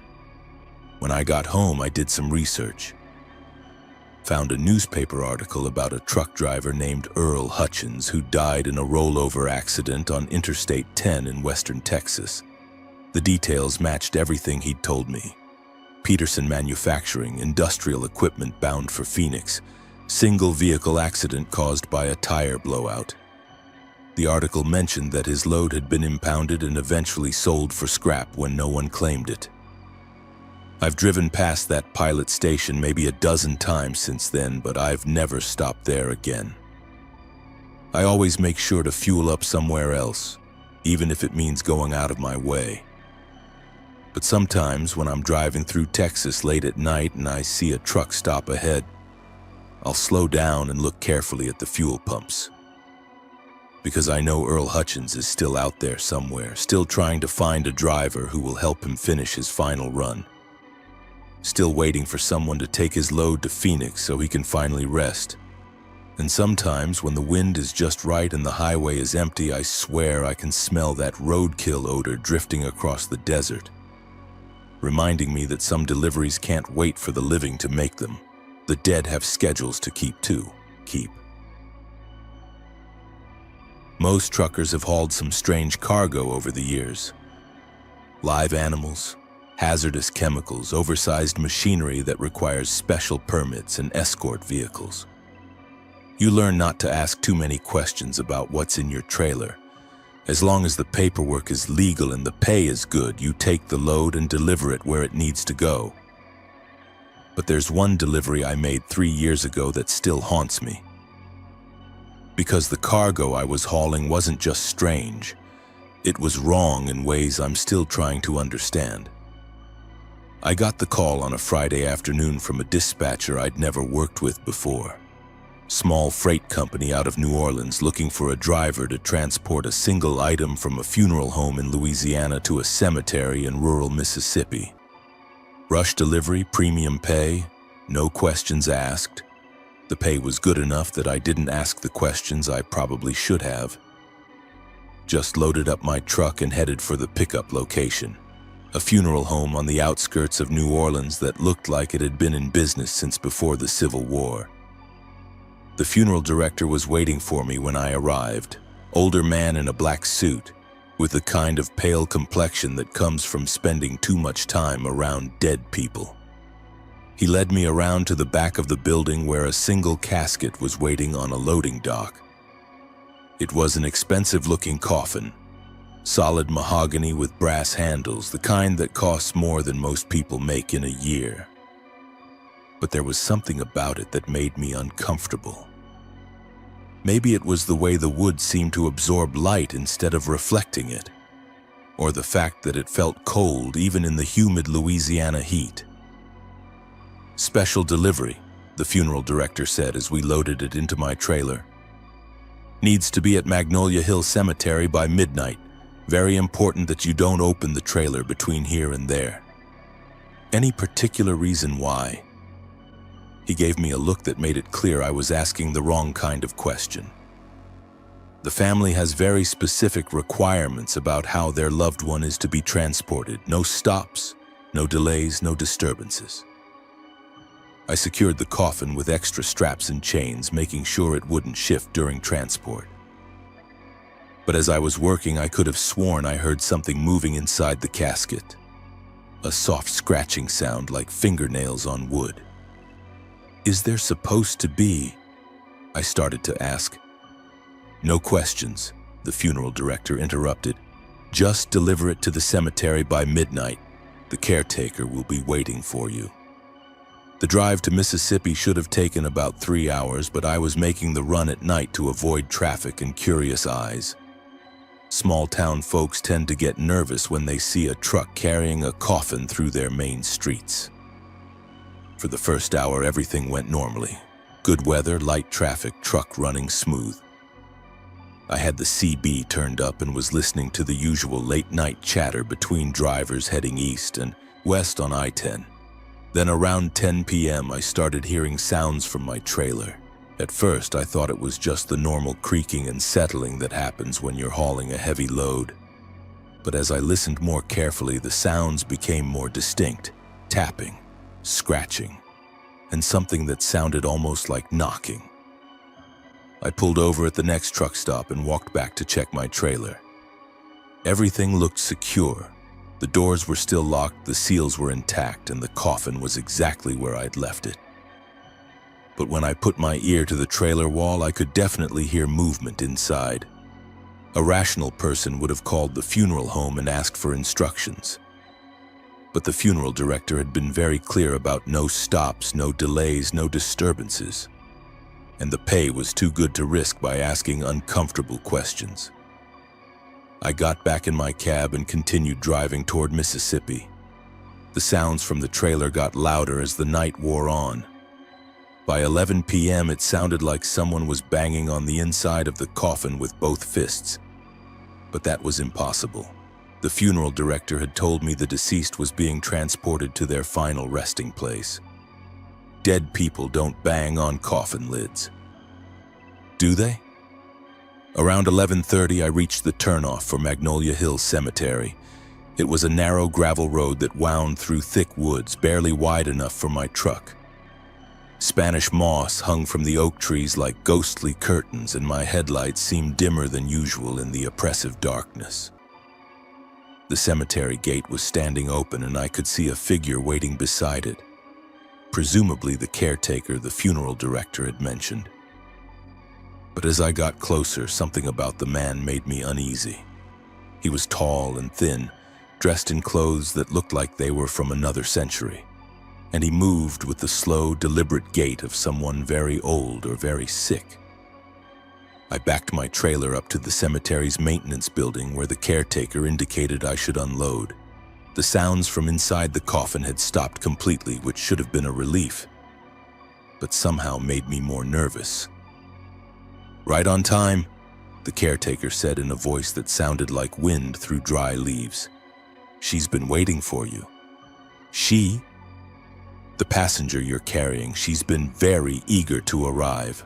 When I got home, I did some research. Found a newspaper article about a truck driver named Earl Hutchins who died in a rollover accident on Interstate 10 in western Texas. The details matched everything he'd told me. Peterson Manufacturing, industrial equipment bound for Phoenix. Single vehicle accident caused by a tire blowout. The article mentioned that his load had been impounded and eventually sold for scrap when no one claimed it. I've driven past that pilot station maybe a dozen times since then, but I've never stopped there again. I always make sure to fuel up somewhere else, even if it means going out of my way. But sometimes when I'm driving through Texas late at night and I see a truck stop ahead, I'll slow down and look carefully at the fuel pumps. Because I know Earl Hutchins is still out there somewhere, still trying to find a driver who will help him finish his final run. Still waiting for someone to take his load to Phoenix so he can finally rest. And sometimes when the wind is just right and the highway is empty, I swear I can smell that roadkill odor drifting across the desert, reminding me that some deliveries can't wait for the living to make them. The dead have schedules to keep too. Most truckers have hauled some strange cargo over the years. Live animals, hazardous chemicals, oversized machinery that requires special permits, and escort vehicles. You learn not to ask too many questions about what's in your trailer. As long as the paperwork is legal and the pay is good, you take the load and deliver it where it needs to go. But there's one delivery I made 3 years ago that still haunts me. Because the cargo I was hauling wasn't just strange, it was wrong in ways I'm still trying to understand. I got the call on a Friday afternoon from a dispatcher I'd never worked with before. Small freight company out of New Orleans looking for a driver to transport a single item from a funeral home in Louisiana to a cemetery in rural Mississippi. Rush delivery, premium pay, no questions asked. The pay was good enough that I didn't ask the questions I probably should have. Just loaded up my truck and headed for the pickup location, a funeral home on the outskirts of New Orleans that looked like it had been in business since before the Civil War. The funeral director was waiting for me when I arrived, older man in a black suit, with the kind of pale complexion that comes from spending too much time around dead people. He led me around to the back of the building where a single casket was waiting on a loading dock. It was an expensive-looking coffin, solid mahogany with brass handles, the kind that costs more than most people make in a year. But there was something about it that made me uncomfortable. Maybe it was the way the wood seemed to absorb light instead of reflecting it, or the fact that it felt cold even in the humid Louisiana heat. "Special delivery," the funeral director said as we loaded it into my trailer. "Needs to be at Magnolia Hill Cemetery by midnight. Very important that you don't open the trailer between here and there." "Any particular reason why?" He gave me a look that made it clear I was asking the wrong kind of question. "The family has very specific requirements about how their loved one is to be transported. No stops, no delays, no disturbances." I secured the coffin with extra straps and chains, making sure it wouldn't shift during transport. But as I was working, I could have sworn I heard something moving inside the casket. A soft scratching sound like fingernails on wood. "Is there supposed to be?" I started to ask. "No questions," the funeral director interrupted. "Just deliver it to the cemetery by midnight. The caretaker will be waiting for you." The drive to Mississippi should have taken about 3 hours, but I was making the run at night to avoid traffic and curious eyes. Small-town folks tend to get nervous when they see a truck carrying a coffin through their main streets. For the first hour, everything went normally. Good weather, light traffic, truck running smooth. I had the CB turned up and was listening to the usual late-night chatter between drivers heading east and west on I-10. Then around 10 p.m., I started hearing sounds from my trailer. At first, I thought it was just the normal creaking and settling that happens when you're hauling a heavy load. But as I listened more carefully, the sounds became more distinct. Tapping, scratching, and something that sounded almost like knocking. I pulled over at the next truck stop and walked back to check my trailer. Everything looked secure. The doors were still locked, the seals were intact, and the coffin was exactly where I'd left it. But when I put my ear to the trailer wall, I could definitely hear movement inside. A rational person would have called the funeral home and asked for instructions. But the funeral director had been very clear about no stops, no delays, no disturbances. And the pay was too good to risk by asking uncomfortable questions. I got back in my cab and continued driving toward Mississippi. The sounds from the trailer got louder as the night wore on. By 11 p.m., it sounded like someone was banging on the inside of the coffin with both fists. But that was impossible. The funeral director had told me the deceased was being transported to their final resting place. Dead people don't bang on coffin lids. Do they? Around 11:30, I reached the turnoff for Magnolia Hill Cemetery. It was a narrow gravel road that wound through thick woods, barely wide enough for my truck. Spanish moss hung from the oak trees like ghostly curtains, and my headlights seemed dimmer than usual in the oppressive darkness. The cemetery gate was standing open, and I could see a figure waiting beside it. Presumably the caretaker the funeral director had mentioned. But as I got closer, something about the man made me uneasy. He was tall and thin, dressed in clothes that looked like they were from another century, and he moved with the slow, deliberate gait of someone very old or very sick. I backed my trailer up to the cemetery's maintenance building where the caretaker indicated I should unload. The sounds from inside the coffin had stopped completely, which should have been a relief, but somehow made me more nervous. "Right on time," the caretaker said in a voice that sounded like wind through dry leaves. "She's been waiting for you." "She?" "The passenger you're carrying. She's been very eager to arrive."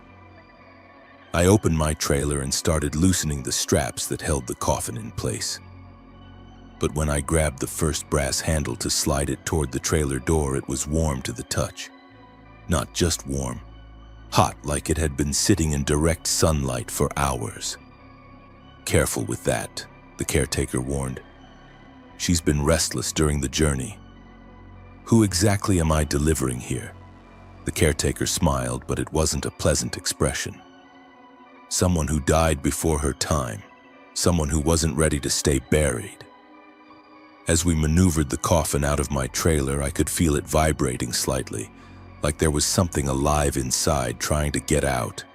I opened my trailer and started loosening the straps that held the coffin in place. But when I grabbed the first brass handle to slide it toward the trailer door, it was warm to the touch. Not just warm, hot, like it had been sitting in direct sunlight for hours. "Careful with that," the caretaker warned. "She's been restless during the journey." "Who exactly am I delivering here?" The caretaker smiled, but it wasn't a pleasant expression. "Someone who died before her time. Someone who wasn't ready to stay buried." As we maneuvered the coffin out of my trailer, I could feel it vibrating slightly, like there was something alive inside trying to get out.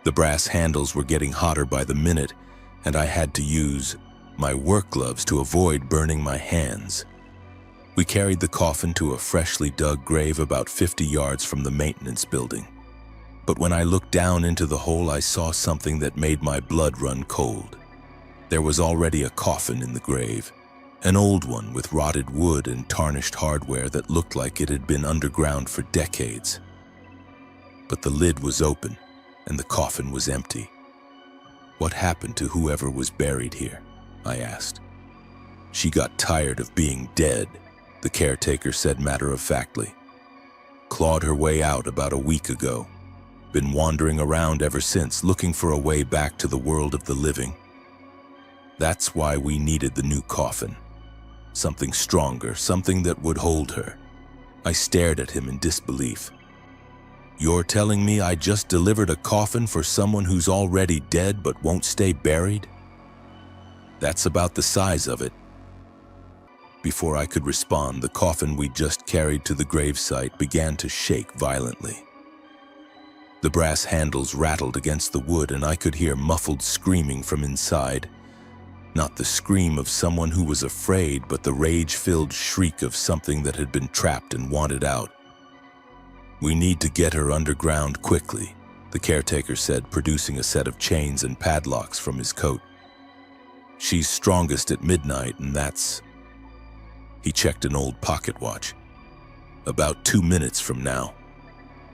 The brass handles were getting hotter by the minute, and I had to use my work gloves to avoid burning my hands. We carried the coffin to a freshly dug grave about 50 yards from the maintenance building. But when I looked down into the hole, I saw something that made my blood run cold. There was already a coffin in the grave, an old one with rotted wood and tarnished hardware that looked like it had been underground for decades. But the lid was open, and the coffin was empty. What happened to whoever was buried here? I asked. She got tired of being dead, the caretaker said matter-of-factly. Clawed her way out about a week ago. Been wandering around ever since, looking for a way back to the world of the living. That's why we needed the new coffin. Something stronger, something that would hold her. I stared at him in disbelief. You're telling me I just delivered a coffin for someone who's already dead but won't stay buried? That's about the size of it. Before I could respond, the coffin we just carried to the gravesite began to shake violently. The brass handles rattled against the wood, and I could hear muffled screaming from inside. Not the scream of someone who was afraid, but the rage-filled shriek of something that had been trapped and wanted out. We need to get her underground quickly, the caretaker said, producing a set of chains and padlocks from his coat. She's strongest at midnight, and that's... He checked an old pocket watch. About 2 minutes from now.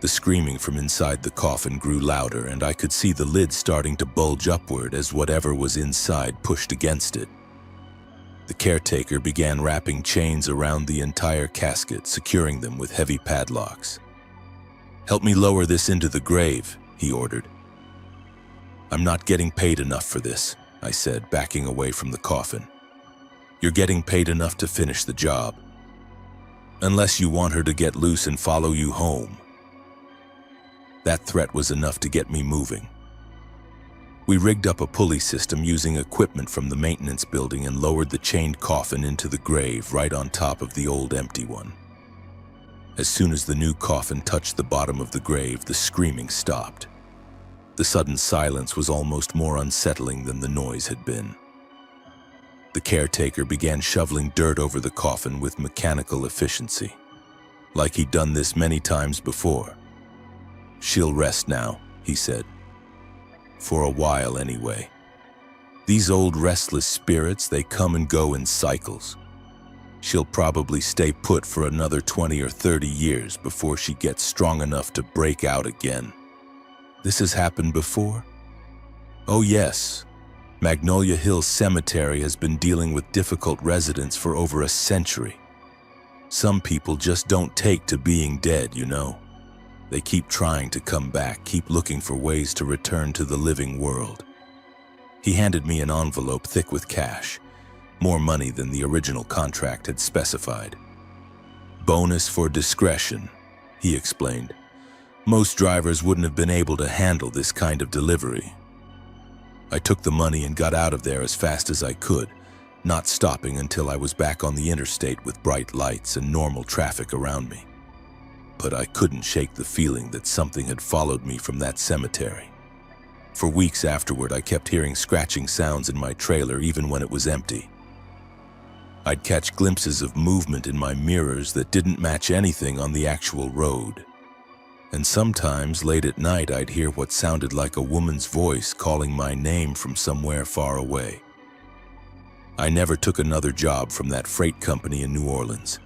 The screaming from inside the coffin grew louder, and I could see the lid starting to bulge upward as whatever was inside pushed against it. The caretaker began wrapping chains around the entire casket, securing them with heavy padlocks. "Help me lower this into the grave," he ordered. "I'm not getting paid enough for this," I said, backing away from the coffin. "You're getting paid enough to finish the job. Unless you want her to get loose and follow you home." That threat was enough to get me moving. We rigged up a pulley system using equipment from the maintenance building and lowered the chained coffin into the grave right on top of the old empty one. As soon as the new coffin touched the bottom of the grave, the screaming stopped. The sudden silence was almost more unsettling than the noise had been. The caretaker began shoveling dirt over the coffin with mechanical efficiency, like he'd done this many times before. "She'll rest now," he said. "For a while, anyway. These old restless spirits, they come and go in cycles. She'll probably stay put for another 20 or 30 years before she gets strong enough to break out again." "This has happened before?" "Oh yes. Magnolia Hills Cemetery has been dealing with difficult residents for over a century. Some people just don't take to being dead, you know. They keep trying to come back, keep looking for ways to return to the living world." He handed me an envelope thick with cash, more money than the original contract had specified. "Bonus for discretion," he explained. "Most drivers wouldn't have been able to handle this kind of delivery." I took the money and got out of there as fast as I could, not stopping until I was back on the interstate with bright lights and normal traffic around me. But I couldn't shake the feeling that something had followed me from that cemetery. For weeks afterward, I kept hearing scratching sounds in my trailer even when it was empty. I'd catch glimpses of movement in my mirrors that didn't match anything on the actual road. And sometimes, late at night, I'd hear what sounded like a woman's voice calling my name from somewhere far away. I never took another job from that freight company in New Orleans.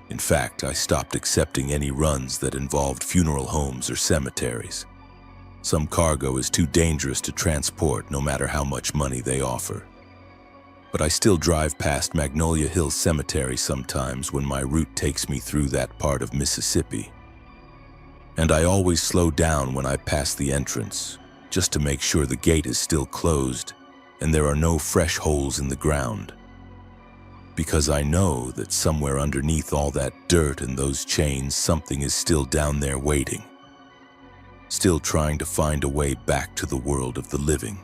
In fact, I stopped accepting any runs that involved funeral homes or cemeteries. Some cargo is too dangerous to transport, no matter how much money they offer. But I still drive past Magnolia Hills Cemetery sometimes when my route takes me through that part of Mississippi. And I always slow down when I pass the entrance, just to make sure the gate is still closed and there are no fresh holes in the ground. Because I know that somewhere underneath all that dirt and those chains, something is still down there waiting. Still trying to find a way back to the world of the living.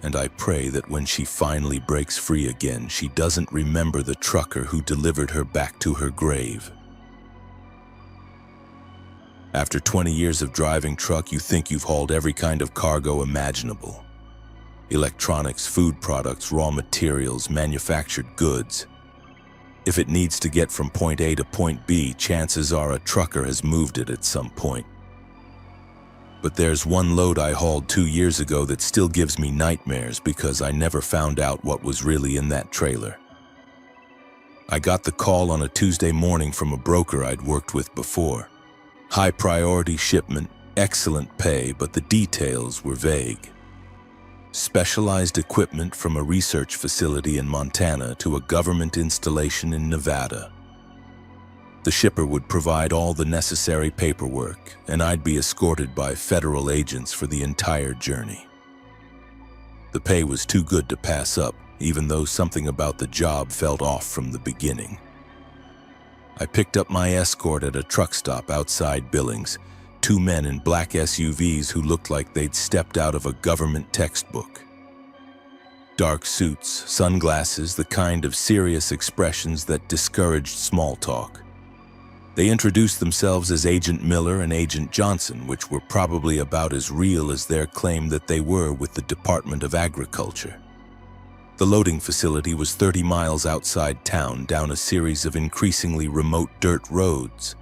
And I pray that when she finally breaks free again, she doesn't remember the trucker who delivered her back to her grave. After 20 years of driving truck, you think you've hauled every kind of cargo imaginable. Electronics, food products, raw materials, manufactured goods. If it needs to get from point A to point B, chances are a trucker has moved it at some point. But there's one load I hauled 2 years ago that still gives me nightmares because I never found out what was really in that trailer. I got the call on a Tuesday morning from a broker I'd worked with before. High priority shipment, excellent pay, but the details were vague. Specialized equipment from a research facility in Montana to a government installation in Nevada. The shipper would provide all the necessary paperwork, and I'd be escorted by federal agents for the entire journey. The pay was too good to pass up, even though something about the job felt off from the beginning. I picked up my escort at a truck stop outside Billings, 2 men in black SUVs who looked like they'd stepped out of a government textbook. Dark suits, sunglasses, the kind of serious expressions that discouraged small talk. They introduced themselves as Agent Miller and Agent Johnson, which were probably about as real as their claim that they were with the Department of Agriculture. The loading facility was 30 miles outside town down a series of increasingly remote dirt roads.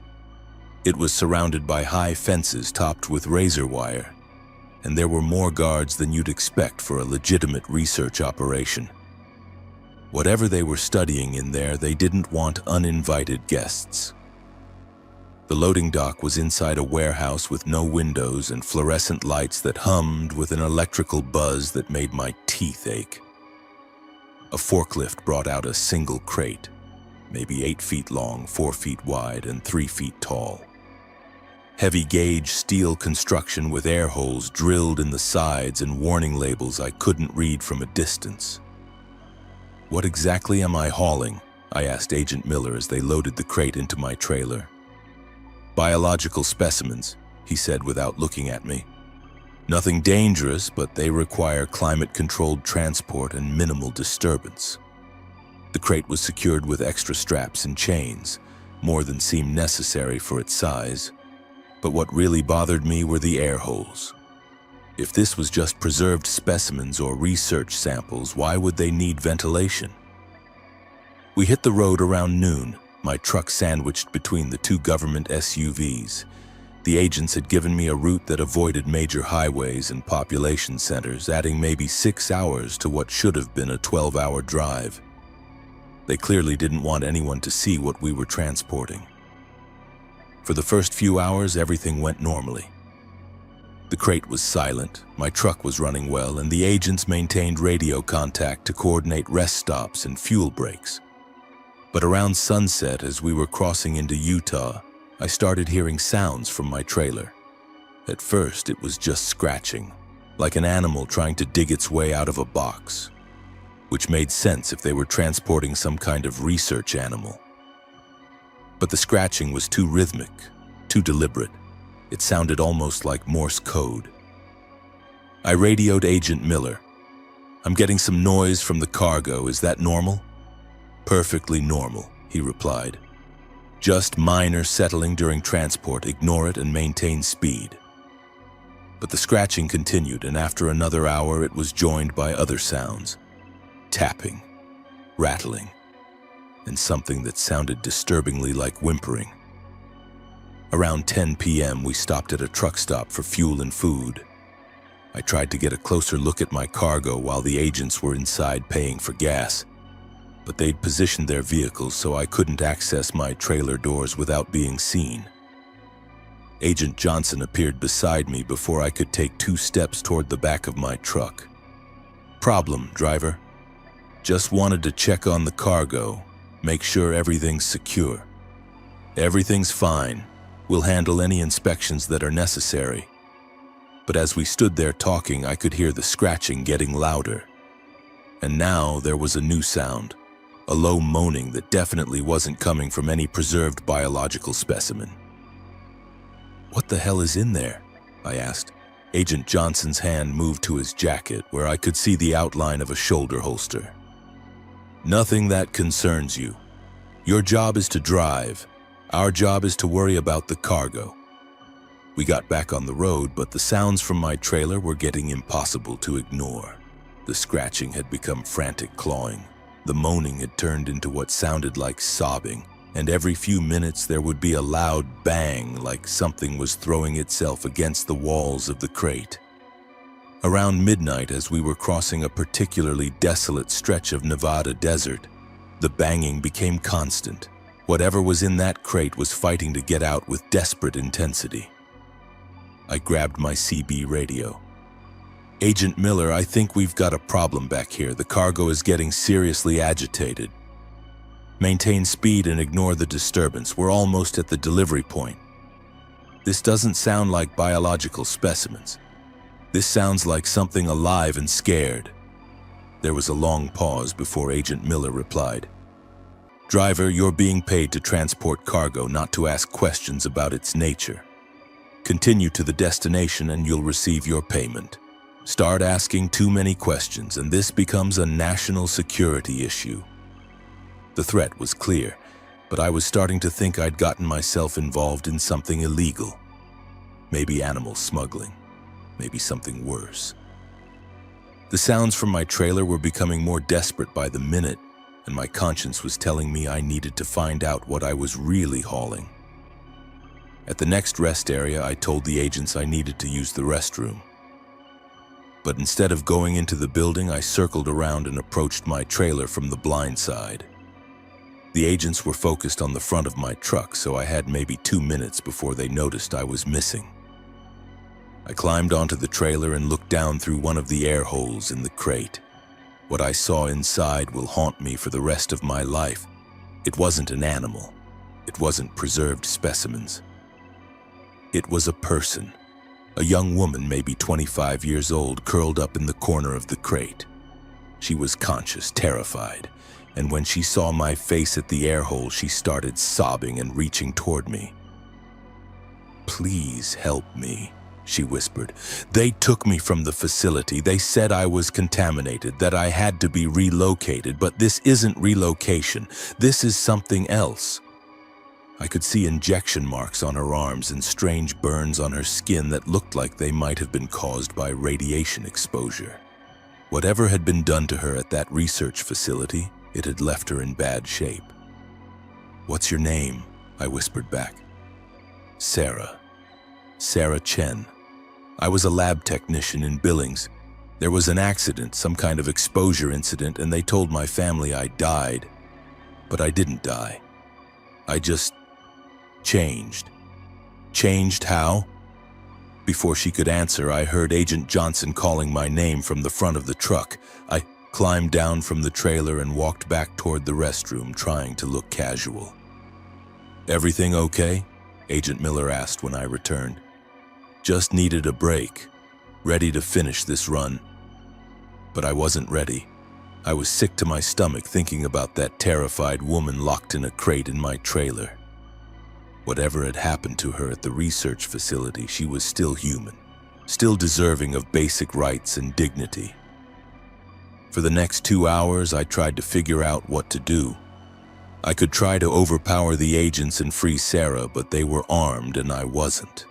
It was surrounded by high fences topped with razor wire, and there were more guards than you'd expect for a legitimate research operation. Whatever they were studying in there, they didn't want uninvited guests. The loading dock was inside a warehouse with no windows and fluorescent lights that hummed with an electrical buzz that made my teeth ache. A forklift brought out a single crate, maybe 8 feet long, 4 feet wide, and 3 feet tall. Heavy gauge steel construction with air holes drilled in the sides and warning labels I couldn't read from a distance. "What exactly am I hauling?" I asked Agent Miller as they loaded the crate into my trailer. "Biological specimens," he said without looking at me. "Nothing dangerous, but they require climate-controlled transport and minimal disturbance." The crate was secured with extra straps and chains, more than seemed necessary for its size. But what really bothered me were the air holes. If this was just preserved specimens or research samples, why would they need ventilation? We hit the road around noon, my truck sandwiched between the 2 government SUVs. The agents had given me a route that avoided major highways and population centers, adding maybe 6 hours to what should have been a 12-hour drive. They clearly didn't want anyone to see what we were transporting. For the first few hours, everything went normally. The crate was silent, my truck was running well, and the agents maintained radio contact to coordinate rest stops and fuel breaks. But around sunset, as we were crossing into Utah, I started hearing sounds from my trailer. At first, it was just scratching, like an animal trying to dig its way out of a box, which made sense if they were transporting some kind of research animal. But the scratching was too rhythmic, too deliberate. It sounded almost like Morse code. I radioed Agent Miller. "I'm getting some noise from the cargo. Is that normal?" "Perfectly normal," he replied. "Just minor settling during transport. Ignore it and maintain speed." But the scratching continued, and after another hour it was joined by other sounds. Tapping, rattling, and something that sounded disturbingly like whimpering. Around 10 p.m., we stopped at a truck stop for fuel and food. I tried to get a closer look at my cargo while the agents were inside paying for gas, but they'd positioned their vehicles so I couldn't access my trailer doors without being seen. Agent Johnson appeared beside me before I could take 2 steps toward the back of my truck. "Problem, driver. Just wanted to check on the cargo, make sure everything's secure." "Everything's fine. We'll handle any inspections that are necessary." But as we stood there talking, I could hear the scratching getting louder. And now there was a new sound, a low moaning that definitely wasn't coming from any preserved biological specimen. "What the hell is in there?" I asked. Agent Johnson's hand moved to his jacket, where I could see the outline of a shoulder holster. "Nothing that concerns you. Your job is to drive. Our job is to worry about the cargo." We got back on the road, but the sounds from my trailer were getting impossible to ignore. The scratching had become frantic clawing. The moaning had turned into what sounded like sobbing, and every few minutes there would be a loud bang like something was throwing itself against the walls of the crate. Around midnight, as we were crossing a particularly desolate stretch of Nevada desert, the banging became constant. Whatever was in that crate was fighting to get out with desperate intensity. I grabbed my CB radio. "Agent Miller, I think we've got a problem back here. The cargo is getting seriously agitated. Maintain speed and ignore the disturbance. We're almost at the delivery point. This doesn't sound like biological specimens. This sounds like something alive and scared." There was a long pause before Agent Miller replied. "Driver, you're being paid to transport cargo, not to ask questions about its nature. Continue to the destination and you'll receive your payment. Start asking too many questions and this becomes a national security issue." The threat was clear, but I was starting to think I'd gotten myself involved in something illegal. Maybe animal smuggling, maybe something worse. The sounds from my trailer were becoming more desperate by the minute, and my conscience was telling me I needed to find out what I was really hauling. At the next rest area, I told the agents I needed to use the restroom. But instead of going into the building, I circled around and approached my trailer from the blind side. The agents were focused on the front of my truck, so I had maybe 2 minutes before they noticed I was missing. I climbed onto the trailer and looked down through one of the air holes in the crate. What I saw inside will haunt me for the rest of my life. It wasn't an animal. It wasn't preserved specimens. It was a person, a young woman, maybe 25 years old, curled up in the corner of the crate. She was conscious, terrified, and when she saw my face at the air hole, she started sobbing and reaching toward me. "Please help me," she whispered. "They took me from the facility. They said I was contaminated, that I had to be relocated, but this isn't relocation. This is something else." I could see injection marks on her arms and strange burns on her skin that looked like they might have been caused by radiation exposure. Whatever had been done to her at that research facility, it had left her in bad shape. "What's your name?" I whispered back. "Sarah. Sarah Chen. I was a lab technician in Billings. There was an accident, some kind of exposure incident, and they told my family I died. But I didn't die. I just changed." "Changed how?" Before she could answer, I heard Agent Johnson calling my name from the front of the truck. I climbed down from the trailer and walked back toward the restroom, trying to look casual. "Everything okay?" Agent Miller asked when I returned. "Just needed a break. Ready to finish this run." But I wasn't ready. I was sick to my stomach thinking about that terrified woman locked in a crate in my trailer. Whatever had happened to her at the research facility, she was still human, still deserving of basic rights and dignity. For the next 2 hours, I tried to figure out what to do. I could try to overpower the agents and free Sarah, but they were armed and I wasn't.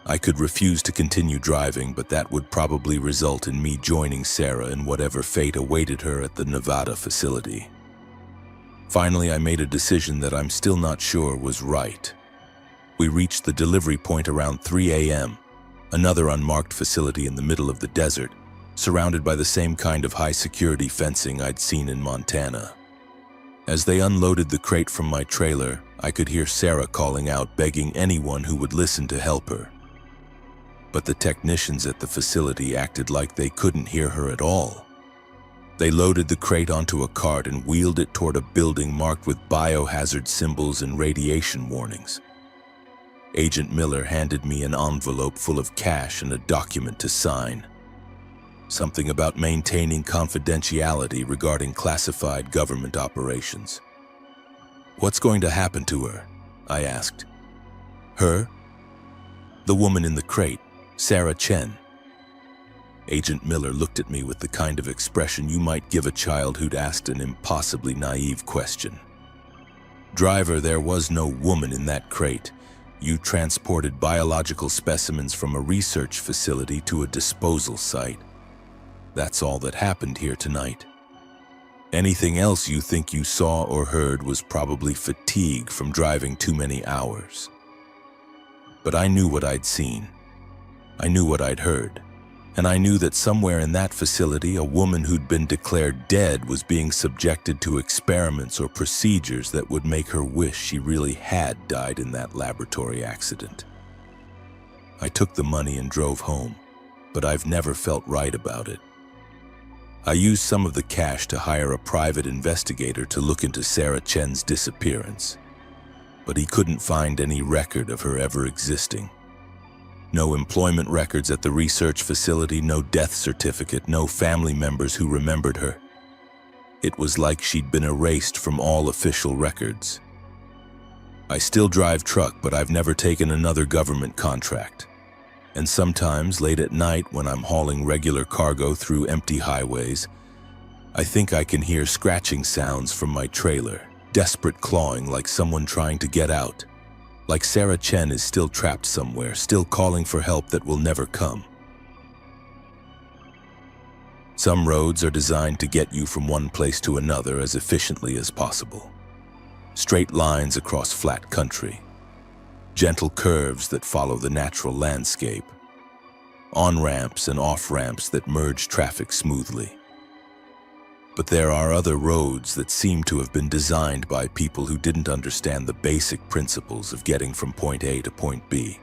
I could refuse to continue driving, but that would probably result in me joining Sarah in whatever fate awaited her at the Nevada facility. Finally, I made a decision that I'm still not sure was right. We reached the delivery point around 3 a.m., another unmarked facility in the middle of the desert, surrounded by the same kind of high-security fencing I'd seen in Montana. As they unloaded the crate from my trailer, I could hear Sarah calling out, begging anyone who would listen to help her. But the technicians at the facility acted like they couldn't hear her at all. They loaded the crate onto a cart and wheeled it toward a building marked with biohazard symbols and radiation warnings. Agent Miller handed me an envelope full of cash and a document to sign. Something about maintaining confidentiality regarding classified government operations. "What's going to happen to her?" I asked. "Her?" "The woman in the crate, Sarah Chen." Agent Miller looked at me with the kind of expression you might give a child who'd asked an impossibly naive question. "Driver, there was no woman in that crate. You transported biological specimens from a research facility to a disposal site. That's all that happened here tonight. Anything else you think you saw or heard was probably fatigue from driving too many hours. But I knew what I'd seen. I knew what I'd heard. And I knew that somewhere in that facility, a woman who'd been declared dead was being subjected to experiments or procedures that would make her wish she really had died in that laboratory accident. I took the money and drove home, but I've never felt right about it. I used some of the cash to hire a private investigator to look into Sarah Chen's disappearance, but he couldn't find any record of her ever existing. No employment records at the research facility, no death certificate, no family members who remembered her. It was like she'd been erased from all official records. I still drive truck, but I've never taken another government contract. And sometimes, late at night, when I'm hauling regular cargo through empty highways, I think I can hear scratching sounds from my trailer, desperate clawing like someone trying to get out. Like Sarah Chen is still trapped somewhere, still calling for help that will never come. Some roads are designed to get you from one place to another as efficiently as possible. Straight lines across flat country. Gentle curves that follow the natural landscape. On-ramps and off-ramps that merge traffic smoothly. But there are other roads that seem to have been designed by people who didn't understand the basic principles of getting from point A to point B.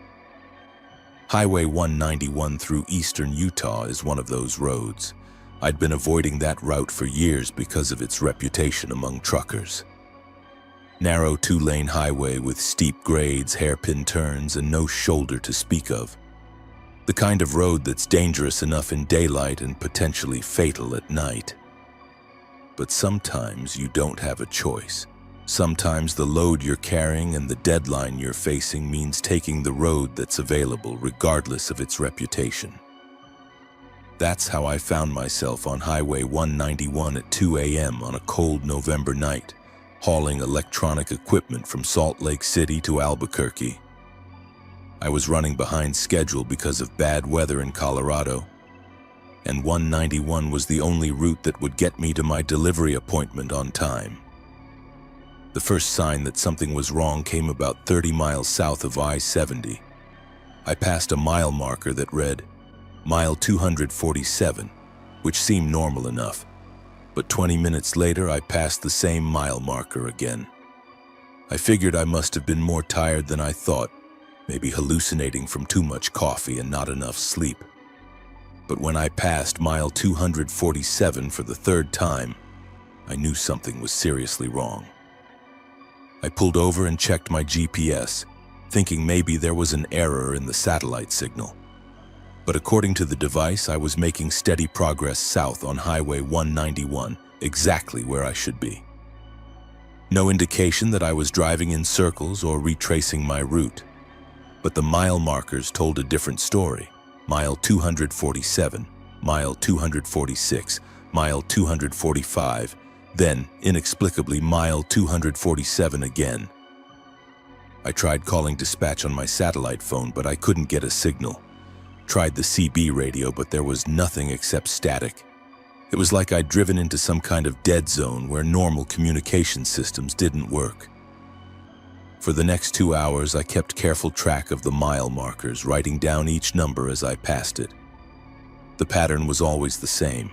Highway 191 through eastern Utah is one of those roads. I'd been avoiding that route for years because of its reputation among truckers. Narrow two-lane highway with steep grades, hairpin turns, and no shoulder to speak of. The kind of road that's dangerous enough in daylight and potentially fatal at night. But sometimes you don't have a choice. Sometimes the load you're carrying and the deadline you're facing means taking the road that's available regardless of its reputation. That's how I found myself on Highway 191 at 2 a.m. on a cold November night, hauling electronic equipment from Salt Lake City to Albuquerque. I was running behind schedule because of bad weather in Colorado, and 191 was the only route that would get me to my delivery appointment on time. The first sign that something was wrong came about 30 miles south of I-70. I passed a mile marker that read, Mile 247, which seemed normal enough. But 20 minutes later, I passed the same mile marker again. I figured I must have been more tired than I thought, maybe hallucinating from too much coffee and not enough sleep. But when I passed mile 247 for the third time, I knew something was seriously wrong. I pulled over and checked my GPS, thinking maybe there was an error in the satellite signal. But according to the device, I was making steady progress south on Highway 191, exactly where I should be. No indication that I was driving in circles or retracing my route. But the mile markers told a different story. Mile 247, mile 246, mile 245, then, inexplicably, mile 247 again. I tried calling dispatch on my satellite phone, but I couldn't get a signal. Tried the CB radio, but there was nothing except static. It was like I'd driven into some kind of dead zone where normal communication systems didn't work. For the next 2 hours, I kept careful track of the mile markers, writing down each number as I passed it. The pattern was always the same.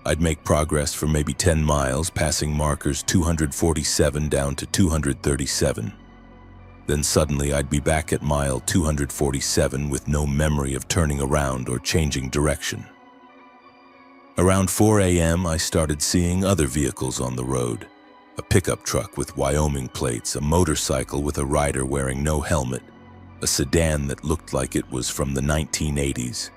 I'd make progress for maybe 10 miles, passing markers 247 down to 237. Then suddenly I'd be back at mile 247 with no memory of turning around or changing direction. Around 4 a.m., I started seeing other vehicles on the road. A pickup truck with Wyoming plates, a motorcycle with a rider wearing no helmet, a sedan that looked like it was from the 1980s.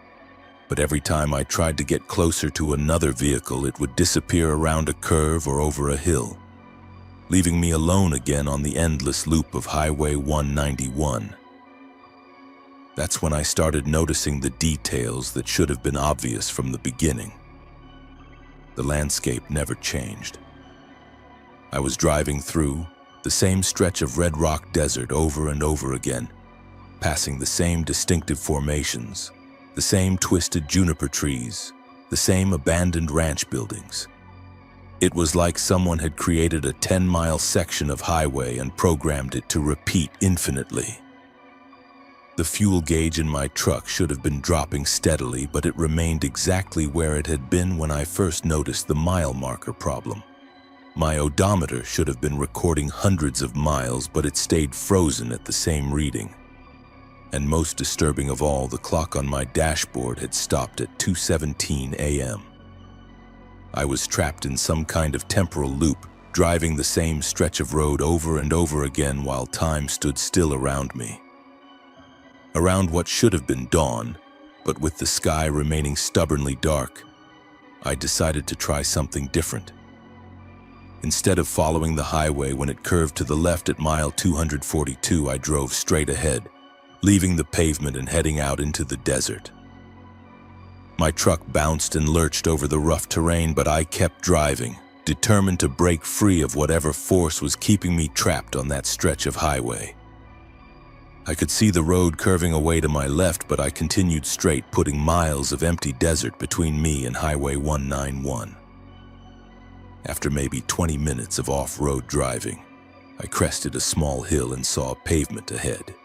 But every time I tried to get closer to another vehicle, it would disappear around a curve or over a hill, leaving me alone again on the endless loop of Highway 191. That's when I started noticing the details that should have been obvious from the beginning. The landscape never changed. I was driving through the same stretch of red rock desert over and over again, passing the same distinctive formations, the same twisted juniper trees, the same abandoned ranch buildings. It was like someone had created a 10-mile section of highway and programmed it to repeat infinitely. The fuel gauge in my truck should have been dropping steadily, but it remained exactly where it had been when I first noticed the mile marker problem. My odometer should have been recording hundreds of miles, but it stayed frozen at the same reading. And most disturbing of all, the clock on my dashboard had stopped at 2:17 a.m. I was trapped in some kind of temporal loop, driving the same stretch of road over and over again while time stood still around me. Around what should have been dawn, but with the sky remaining stubbornly dark, I decided to try something different. Instead of following the highway when it curved to the left at mile 242, I drove straight ahead, leaving the pavement and heading out into the desert. My truck bounced and lurched over the rough terrain, but I kept driving, determined to break free of whatever force was keeping me trapped on that stretch of highway. I could see the road curving away to my left, but I continued straight, putting miles of empty desert between me and Highway 191. After maybe 20 minutes of off-road driving, I crested a small hill and saw a pavement ahead.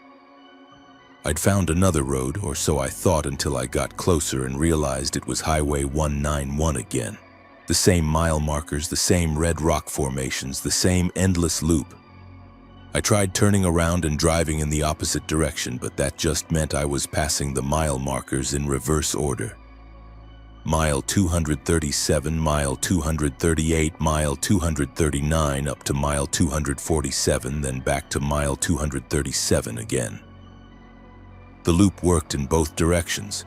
I'd found another road, or so I thought, until I got closer and realized it was Highway 191 again. The same mile markers, the same red rock formations, the same endless loop. I tried turning around and driving in the opposite direction, but that just meant I was passing the mile markers in reverse order. Mile 237, mile 238, mile 239, up to mile 247, then back to mile 237 again. The loop worked in both directions.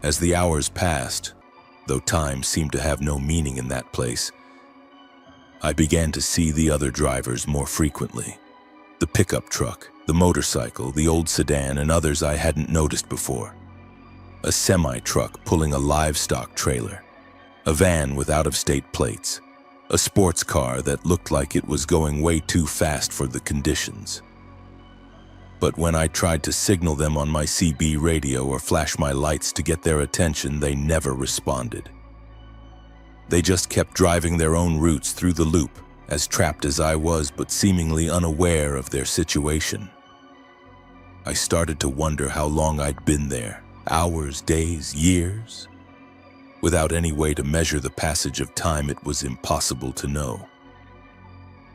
As the hours passed, though time seemed to have no meaning in that place, I began to see the other drivers more frequently. The pickup truck, the motorcycle, the old sedan, and others I hadn't noticed before. A semi-truck pulling a livestock trailer, a van with out-of-state plates, a sports car that looked like it was going way too fast for the conditions. But when I tried to signal them on my CB radio or flash my lights to get their attention, they never responded. They just kept driving their own routes through the loop, as trapped as I was, but seemingly unaware of their situation. I started to wonder how long I'd been there. Hours, days, years? Without any way to measure the passage of time, it was impossible to know.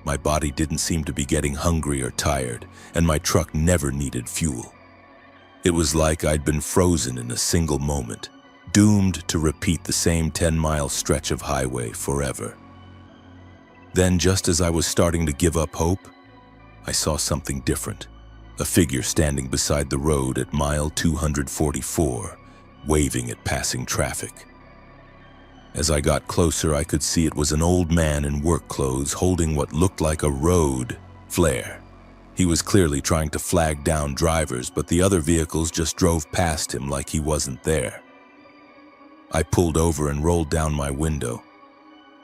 My body didn't seem to be getting hungry or tired, and my truck never needed fuel. It was like I'd been frozen in a single moment, doomed to repeat the same 10-mile stretch of highway forever. Then, just as I was starting to give up hope, I saw something different. A figure standing beside the road at mile 244, waving at passing traffic. As I got closer, I could see it was an old man in work clothes holding what looked like a road flare. He was clearly trying to flag down drivers, but the other vehicles just drove past him like he wasn't there. I pulled over and rolled down my window.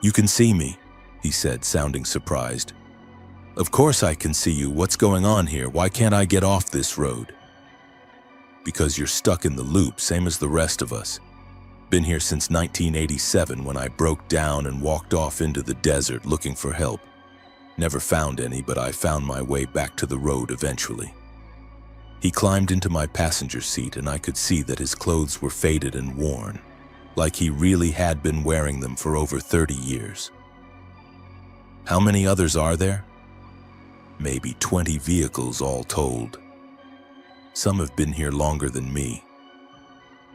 "You can see me," he said, sounding surprised. "Of course I can see you. What's going on here? Why can't I get off this road?" "Because you're stuck in the loop, same as the rest of us. Been here since 1987 when I broke down and walked off into the desert looking for help. Never found any, but I found my way back to the road eventually." He climbed into my passenger seat, and I could see that his clothes were faded and worn, like he really had been wearing them for over 30 years. "How many others are there?" "Maybe 20 vehicles all told. Some have been here longer than me.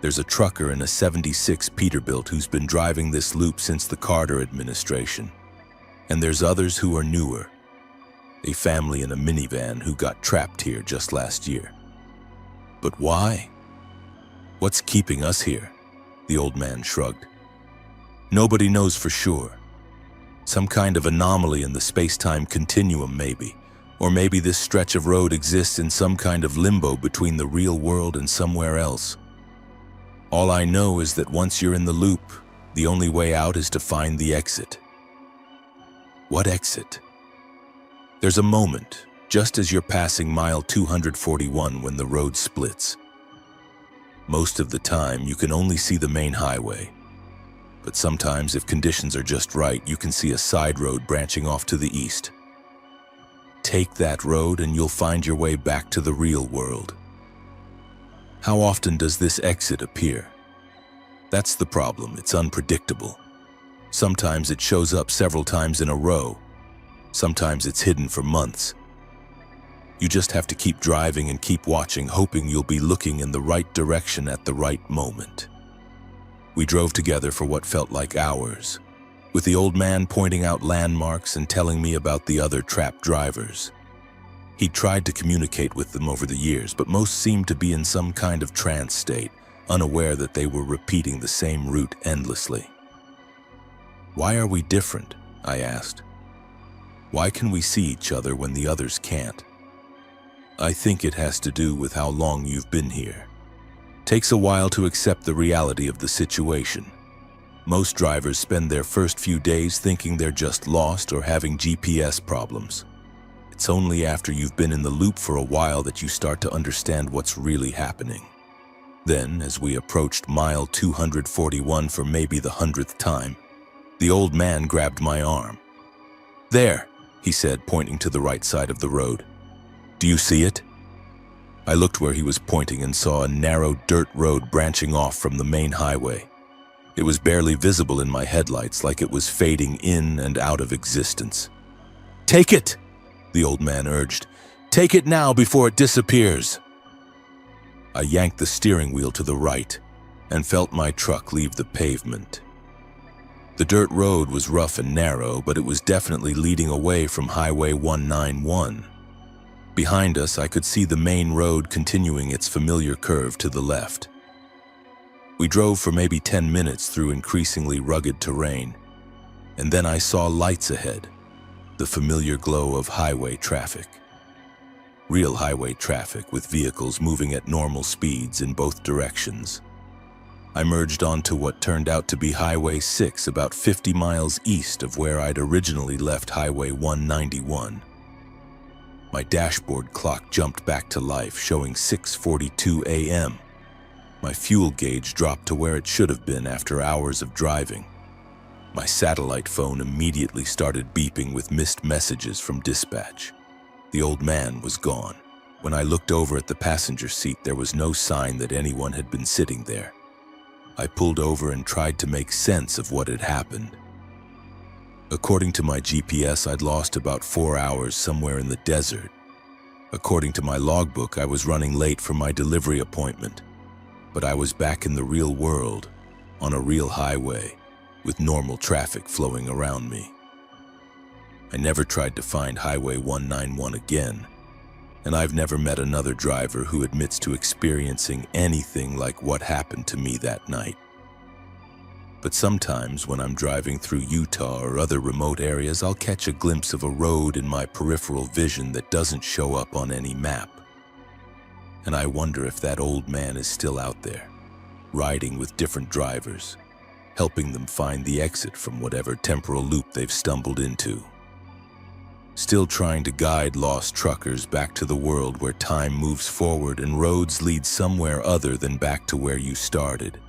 There's a trucker in a 76 Peterbilt who's been driving this loop since the Carter administration. And there's others who are newer. A family in a minivan who got trapped here just last year." "But why? What's keeping us here?" The old man shrugged. "Nobody knows for sure. Some kind of anomaly in the space-time continuum, maybe. Or maybe this stretch of road exists in some kind of limbo between the real world and somewhere else. All I know is that once you're in the loop, the only way out is to find the exit." "What exit?" "There's a moment, just as you're passing mile 241 when the road splits. Most of the time, you can only see the main highway. But sometimes, if conditions are just right, you can see a side road branching off to the east. Take that road and you'll find your way back to the real world. How often does this exit appear? That's the problem, it's unpredictable. Sometimes it shows up several times in a row. Sometimes it's hidden for months. You just have to keep driving and keep watching, hoping you'll be looking in the right direction at the right moment. We drove together for what felt like hours, with the old man pointing out landmarks and telling me about the other trapped drivers. He tried to communicate with them over the years, but most seemed to be in some kind of trance state, unaware that they were repeating the same route endlessly. "Why are we different?" I asked. "Why can we see each other when the others can't?" "I think it has to do with how long you've been here. Takes a while to accept the reality of the situation. Most drivers spend their first few days thinking they're just lost or having GPS problems. It's only after you've been in the loop for a while that you start to understand what's really happening." Then, as we approached mile 241 for maybe the 100th time, the old man grabbed my arm. "There," he said, pointing to the right side of the road. "Do you see it?" I looked where he was pointing and saw a narrow dirt road branching off from the main highway. It was barely visible in my headlights, like it was fading in and out of existence. "Take it!" the old man urged. "Take it now before it disappears." I yanked the steering wheel to the right and felt my truck leave the pavement. The dirt road was rough and narrow, but it was definitely leading away from Highway 191. Behind us, I could see the main road continuing its familiar curve to the left. We drove for maybe 10 minutes through increasingly rugged terrain, and then I saw lights ahead, the familiar glow of highway traffic. Real highway traffic with vehicles moving at normal speeds in both directions. I merged onto what turned out to be Highway 6 about 50 miles east of where I'd originally left Highway 191. My dashboard clock jumped back to life, showing 6:42 a.m. My fuel gauge dropped to where it should have been after hours of driving. My satellite phone immediately started beeping with missed messages from dispatch. The old man was gone. When I looked over at the passenger seat, there was no sign that anyone had been sitting there. I pulled over and tried to make sense of what had happened. According to my GPS, I'd lost about 4 hours somewhere in the desert. According to my logbook, I was running late for my delivery appointment. But I was back in the real world, on a real highway, with normal traffic flowing around me. I never tried to find Highway 191 again, and I've never met another driver who admits to experiencing anything like what happened to me that night. But sometimes when I'm driving through Utah or other remote areas, I'll catch a glimpse of a road in my peripheral vision that doesn't show up on any map. And I wonder if that old man is still out there, riding with different drivers, helping them find the exit from whatever temporal loop they've stumbled into. Still trying to guide lost truckers back to the world where time moves forward and roads lead somewhere other than back to where you started.